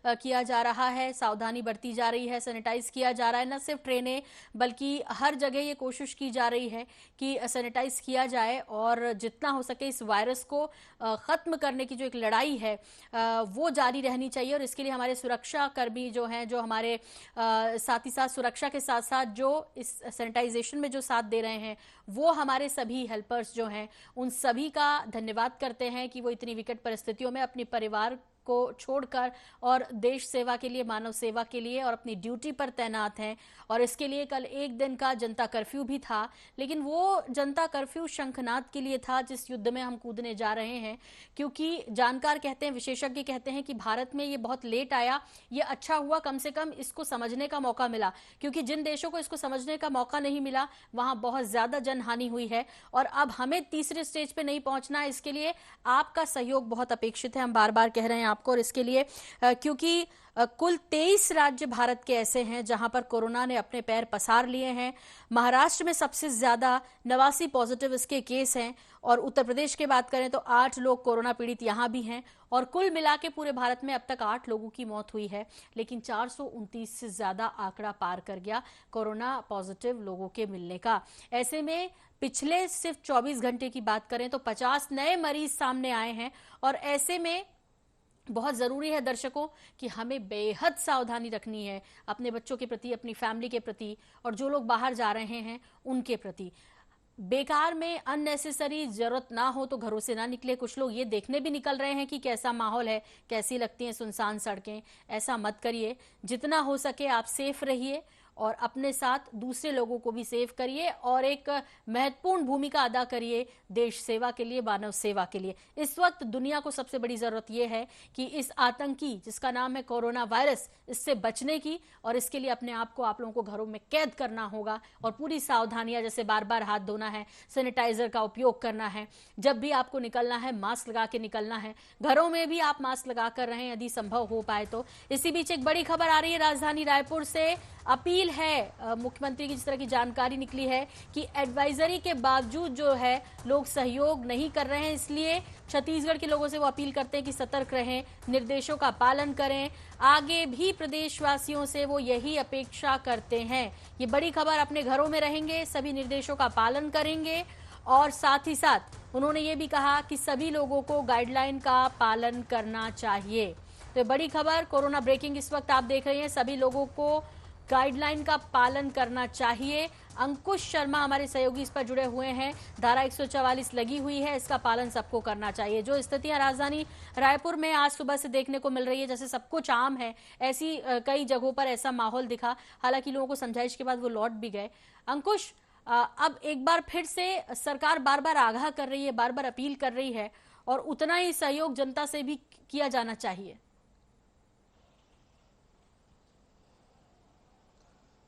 [SPEAKER 1] किया जा रहा है, सावधानी बरती जा रही है, सैनिटाइज किया जा रहा है। न सिर्फ ट्रेनें बल्कि हर जगह ये कोशिश की जा रही है कि सैनिटाइज किया जाए और जितना हो सके इस वायरस को ख़त्म करने की जो एक लड़ाई है वो जारी रहनी चाहिए। और इसके लिए हमारे सुरक्षा कर्मी जो हैं, जो हमारे साथ ही साथ सुरक्षा के साथ जो इस सैनिटाइजेशन में जो साथ दे रहे हैं, वो हमारे सभी हेल्पर्स जो हैं, उन सभी का धन्यवाद करते हैं कि वो इतनी विकट परिस्थितियों में अपने परिवार को छोड़कर और देश सेवा के लिए, मानव सेवा के लिए और अपनी ड्यूटी पर तैनात हैं। और इसके लिए कल एक दिन का जनता कर्फ्यू भी था, लेकिन वो जनता कर्फ्यू शंखनाद के लिए था जिस युद्ध में हम कूदने जा रहे हैं। क्योंकि जानकार कहते हैं, विशेषज्ञ कहते हैं कि भारत में ये बहुत लेट आया, ये अच्छा हुआ, कम से कम इसको समझने का मौका मिला। क्योंकि जिन देशों को इसको समझने का मौका नहीं मिला वहां बहुत ज्यादा जनहानि हुई है। और अब हमें तीसरे स्टेज पे नहीं पहुंचना है, इसके लिए आपका सहयोग बहुत अपेक्षित है। हम बार बार कह रहे हैं आपको, और इसके लिए क्योंकि कुल 23 राज्य भारत के ऐसे हैं जहां पर कोरोना ने अपने पैर पसार लिए हैं। महाराष्ट्र में सबसे ज्यादा 89 पॉजिटिव इसके केस हैं, और उत्तर प्रदेश की बात करें तो 8 लोग कोरोना पीड़ित यहां भी हैं। और कुल मिला के पूरे भारत में अब तक 8 लोगों की मौत हुई है, लेकिन 429 से ज्यादा आंकड़ा पार कर गया कोरोना पॉजिटिव लोगों के मिलने का। ऐसे में पिछले सिर्फ 24 घंटे की बात करें तो 50 नए मरीज सामने आए हैं। और ऐसे में बहुत जरूरी है दर्शकों कि हमें बेहद सावधानी रखनी है अपने बच्चों के प्रति, अपनी फैमिली के प्रति, और जो लोग बाहर जा रहे हैं उनके प्रति। बेकार में अननेसेसरी जरूरत ना हो तो घरों से ना निकले। कुछ लोग ये देखने भी निकल रहे हैं कि कैसा माहौल है, कैसी लगती हैं सुनसान सड़कें। ऐसा मत करिए, जितना हो सके आप सेफ रहिए और अपने साथ दूसरे लोगों को भी सेव करिए, और एक महत्वपूर्ण भूमिका अदा करिए देश सेवा के लिए, मानव सेवा के लिए। इस वक्त दुनिया को सबसे बड़ी जरूरत यह है कि इस आतंकी जिसका नाम है कोरोना वायरस, इससे बचने की, और इसके लिए अपने आप को, आप लोगों को घरों में कैद करना होगा और पूरी सावधानियां, जैसे बार बार हाथ धोना है, सैनिटाइजर का उपयोग करना है, जब भी आपको निकलना है मास्क लगा के निकलना है, घरों में भी आप मास्क लगा कर रहें यदि संभव हो पाए तो। इसी बीच एक बड़ी खबर आ रही है राजधानी रायपुर से। अपील है मुख्यमंत्री की, जिस तरह की जानकारी निकली है कि एडवाइजरी के बावजूद जो है लोग सहयोग नहीं कर रहे हैं, इसलिए छत्तीसगढ़ के लोगों से वो अपील करते हैं कि सतर्क रहें, निर्देशों का पालन करें। आगे भी प्रदेशवासियों से वो यही अपेक्षा करते हैं। ये बड़ी खबर, अपने घरों में रहेंगे, सभी निर्देशों का पालन करेंगे, और साथ ही साथ उन्होंने ये भी कहा कि सभी लोगों को गाइडलाइन का पालन करना चाहिए। तो बड़ी खबर, कोरोना ब्रेकिंग इस वक्त आप देख रहे हैं, सभी लोगों को गाइडलाइन का पालन करना चाहिए। अंकुश शर्मा हमारे सहयोगी इस पर जुड़े हुए हैं। धारा 144 लगी हुई है, इसका पालन सबको करना चाहिए। जो स्थितियां राजधानी रायपुर में आज सुबह से देखने को मिल रही है, जैसे सब कुछ आम है, ऐसी कई जगहों पर ऐसा माहौल दिखा। हालांकि लोगों को समझाइश के बाद वो लौट भी गए। अंकुश, अब एक बार फिर से सरकार बार बार आगाह कर रही है, बार बार अपील कर रही है, और उतना ही सहयोग जनता से भी किया जाना चाहिए।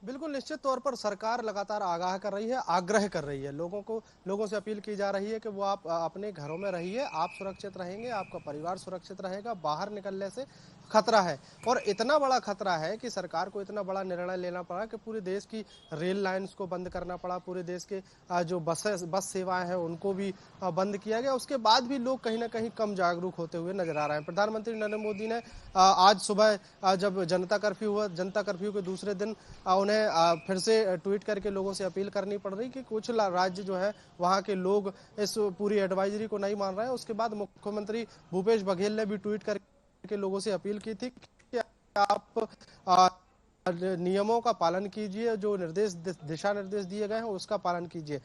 [SPEAKER 2] बिल्कुल निश्चित तौर पर सरकार लगातार आगाह कर रही है, आग्रह कर रही है, लोगों से अपील की जा रही है कि वो आप अपने घरों में रहिए, आप सुरक्षित रहेंगे, आपका परिवार सुरक्षित रहेगा, बाहर निकलने से खतरा है। और इतना बड़ा खतरा है कि सरकार को इतना बड़ा निर्णय लेना पड़ा कि पूरे देश की रेल लाइंस को बंद करना पड़ा, पूरे देश के जो बस सेवाएं हैं उनको भी बंद किया गया। उसके बाद भी लोग कहीं ना कहीं कम जागरूक होते हुए नजर आ रहे हैं। प्रधानमंत्री नरेंद्र मोदी ने आज सुबह जब जनता कर्फ्यू हुआ, जनता कर्फ्यू के दूसरे दिन उन्हें फिर से ट्वीट करके लोगों से अपील करनी पड़ रही कि कुछ राज्य जो है वहां के लोग इस पूरी एडवाइजरी को नहीं मान रहे हैं। उसके बाद मुख्यमंत्री भूपेश बघेल ने भी ट्वीट करके लोगों से अपील की थी कि आप नियमों का पालन कीजिए, जो दिशा निर्देश दिए गए हैं उसका पालन कीजिए,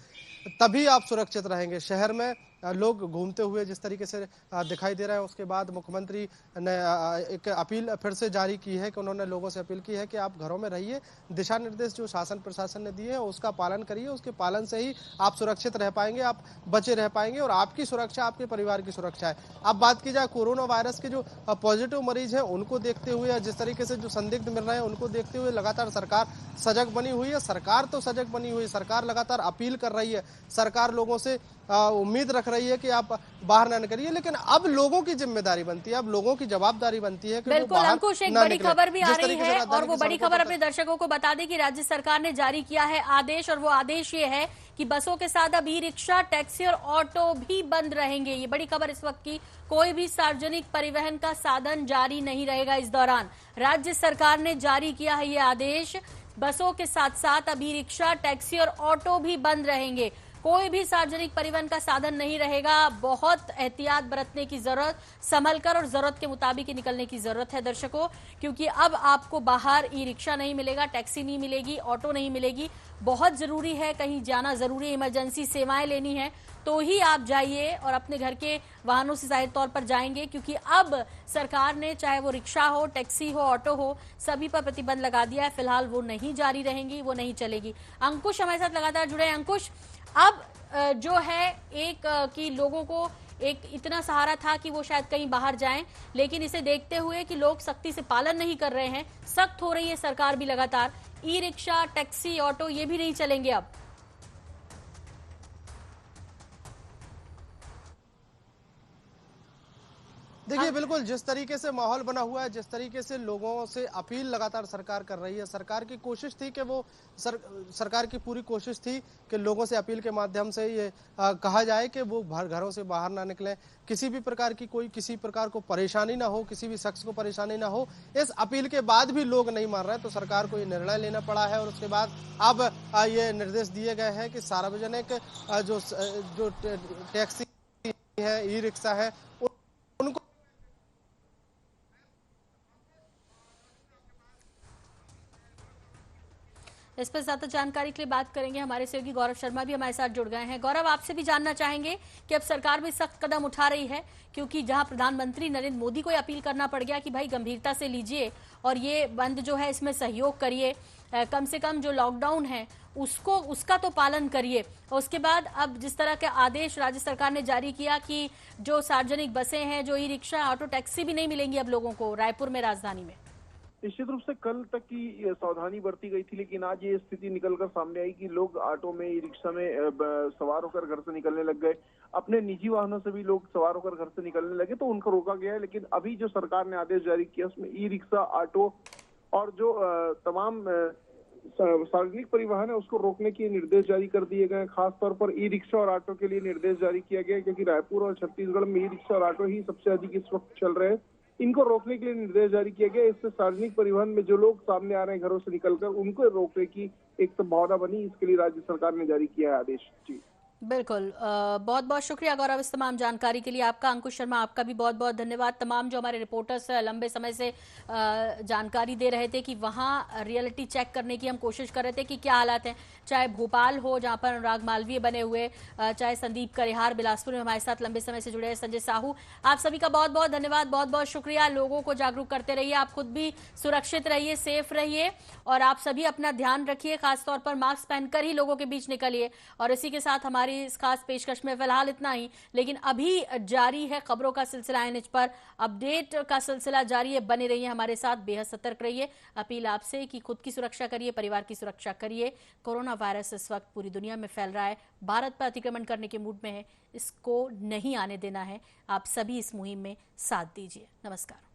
[SPEAKER 2] तभी आप सुरक्षित रहेंगे। शहर में लोग घूमते हुए जिस तरीके से दिखाई दे रहे हैं, उसके बाद मुख्यमंत्री ने एक अपील फिर से जारी की है कि उन्होंने लोगों से अपील की है कि आप घरों में रहिए, दिशा निर्देश जो शासन प्रशासन ने दिए हैं उसका पालन करिए, उसके पालन से ही आप सुरक्षित रह पाएंगे, आप बचे रह पाएंगे, और आपकी सुरक्षा आपके परिवार की सुरक्षा है। अब बात की जाए कोरोना वायरस के जो पॉजिटिव मरीज हैं उनको देखते हुए, जिस तरीके से जो संदिग्ध मिल रहे हैं उनको देखते हुए लगातार सरकार सजग बनी हुई है। सरकार तो सजग बनी हुई है, सरकार लगातार अपील कर रही है, सरकार लोगों से उम्मीद रख रही है कि आप बाहर ना निकलिए, लेकिन अब लोगों की जिम्मेदारी बनती है, अब लोगों की जवाबदारी बनती है कि
[SPEAKER 1] बिल्कुल अंकुश, एक बड़ी खबर भी आ रही है, और वो बड़ी खबर अपने दर्शकों को बता दें कि राज्य सरकार ने जारी किया है आदेश, और वो आदेश ये है कि बसों के साथ अब ई रिक्शा, टैक्सी और ऑटो भी बंद रहेंगे। ये बड़ी खबर इस वक्त की। कोई भी सार्वजनिक परिवहन का साधन जारी नहीं रहेगा इस दौरान। राज्य सरकार ने जारी किया है ये आदेश। बसों के साथ साथ अब ई रिक्शा, टैक्सी और ऑटो भी बंद रहेंगे। कोई भी सार्वजनिक परिवहन का साधन नहीं रहेगा। बहुत एहतियात बरतने की जरूरत, संभलकर और जरूरत के मुताबिक ही निकलने की जरूरत है दर्शकों, क्योंकि अब आपको बाहर ई रिक्शा नहीं मिलेगा, टैक्सी नहीं मिलेगी, ऑटो नहीं मिलेगी। बहुत जरूरी है, कहीं जाना जरूरी है, इमरजेंसी सेवाएं लेनी है तो ही आप जाइए और अपने घर के वाहनों से जाहिर तौर पर जाएंगे, क्योंकि अब सरकार ने चाहे वो रिक्शा हो, टैक्सी हो, ऑटो हो, सभी पर प्रतिबंध लगा दिया है। फिलहाल वो नहीं जारी रहेंगी, वो नहीं चलेगी। अंकुश हमारे साथ लगातार जुड़े हैं। अंकुश, अब जो है एक कि लोगों को एक इतना सहारा था कि वो शायद कहीं बाहर जाएं, लेकिन इसे देखते हुए कि लोग सख्ती से पालन नहीं कर रहे हैं, सख्त हो रही है सरकार भी लगातार। ई रिक्शा, टैक्सी, ऑटो ये भी नहीं चलेंगे अब।
[SPEAKER 2] देखिए, बिल्कुल जिस तरीके से माहौल बना हुआ है, जिस तरीके से लोगों से अपील लगातार सरकार कर रही है, सरकार की कोशिश थी कि वो सरकार की पूरी कोशिश थी कि लोगों से अपील के माध्यम से ये कहा जाए कि वो घरों से बाहर ना निकलें, किसी भी प्रकार की किसी प्रकार को परेशानी ना हो, किसी भी शख्स को परेशानी ना हो। इस अपील के बाद भी लोग नहीं मान रहे, तो सरकार को ये निर्णय लेना पड़ा है और उसके बाद अब ये निर्देश दिए गए हैं कि सार्वजनिक जो टैक्सी है, ई रिक्शा है, उनको
[SPEAKER 1] इस पर ज्यादा जानकारी के लिए बात करेंगे। हमारे सहयोगी गौरव शर्मा भी हमारे साथ जुड़ गए हैं। गौरव, आपसे भी जानना चाहेंगे कि अब सरकार भी सख्त कदम उठा रही है, क्योंकि जहां प्रधानमंत्री नरेंद्र मोदी को अपील करना पड़ गया कि भाई गंभीरता से लीजिए और ये बंद जो है इसमें सहयोग करिए, कम से कम जो लॉकडाउन है उसका तो पालन करिए। और उसके बाद अब जिस तरह के आदेश राज्य सरकार ने जारी किया कि जो सार्वजनिक बसें हैं, जो ई रिक्शा, ऑटो, टैक्सी भी नहीं मिलेंगी अब लोगों को रायपुर में, राजधानी में।
[SPEAKER 13] निश्चित रूप से कल तक की सावधानी बरती गई थी, लेकिन आज ये स्थिति निकलकर सामने आई कि लोग ऑटो में, ई रिक्शा में सवार होकर घर से निकलने लग गए। अपने निजी वाहनों से भी लोग सवार होकर घर से निकलने लगे, तो उनको रोका गया है। लेकिन अभी जो सरकार ने आदेश जारी किया उसमें ई रिक्शा, ऑटो और जो तमाम सार्वजनिक परिवहन है उसको रोकने के निर्देश जारी कर दिए गए। खासतौर पर ई रिक्शा और ऑटो के लिए निर्देश जारी किया गया, क्योंकि रायपुर और छत्तीसगढ़ में ई रिक्शा और ऑटो ही सबसे अधिक इस वक्त चल रहे हैं। इनको रोकने के लिए निर्देश जारी किया गया। इससे सार्वजनिक परिवहन में जो लोग सामने आ रहे हैं घरों से निकलकर, उनको रोकने की एक संभावना बनी। इसके लिए राज्य सरकार ने जारी किया है आदेश। जी
[SPEAKER 1] बिल्कुल, बहुत बहुत शुक्रिया गौरव इस तमाम जानकारी के लिए आपका। अंकुश शर्मा, आपका भी बहुत बहुत धन्यवाद। तमाम जो हमारे रिपोर्टर्स लंबे समय से जानकारी दे रहे थे कि वहाँ रियलिटी चेक करने की हम कोशिश कर रहे थे कि क्या हालात हैं, चाहे भोपाल हो जहाँ पर अनुराग मालवीय बने हुए, चाहे संदीप करेहार बिलासपुर में हमारे साथ लंबे समय से जुड़े हैं, संजय साहू, आप सभी का बहुत बहुत धन्यवाद, बहुत बहुत शुक्रिया। लोगों को जागरूक करते रहिए, आप खुद भी सुरक्षित रहिए, सेफ रहिए और आप सभी अपना ध्यान रखिए, खासतौर पर मास्क पहनकर ही लोगों के बीच निकलिए। और इसी के साथ हमारी इस खास पेशकश में फिलहाल इतना ही, लेकिन अभी जारी है खबरों का सिलसिला एनएच पर, अपडेट का सिलसिला जारी है, बने रहिए हमारे साथ, बेहद सतर्क रहिए। अपील आपसे कि खुद की सुरक्षा करिए, परिवार की सुरक्षा करिए। कोरोना वायरस इस वक्त पूरी दुनिया में फैल रहा है, भारत पर अतिक्रमण करने के मूड में है, इसको नहीं आने देना है। आप सभी इस मुहिम में साथ दीजिए। नमस्कार।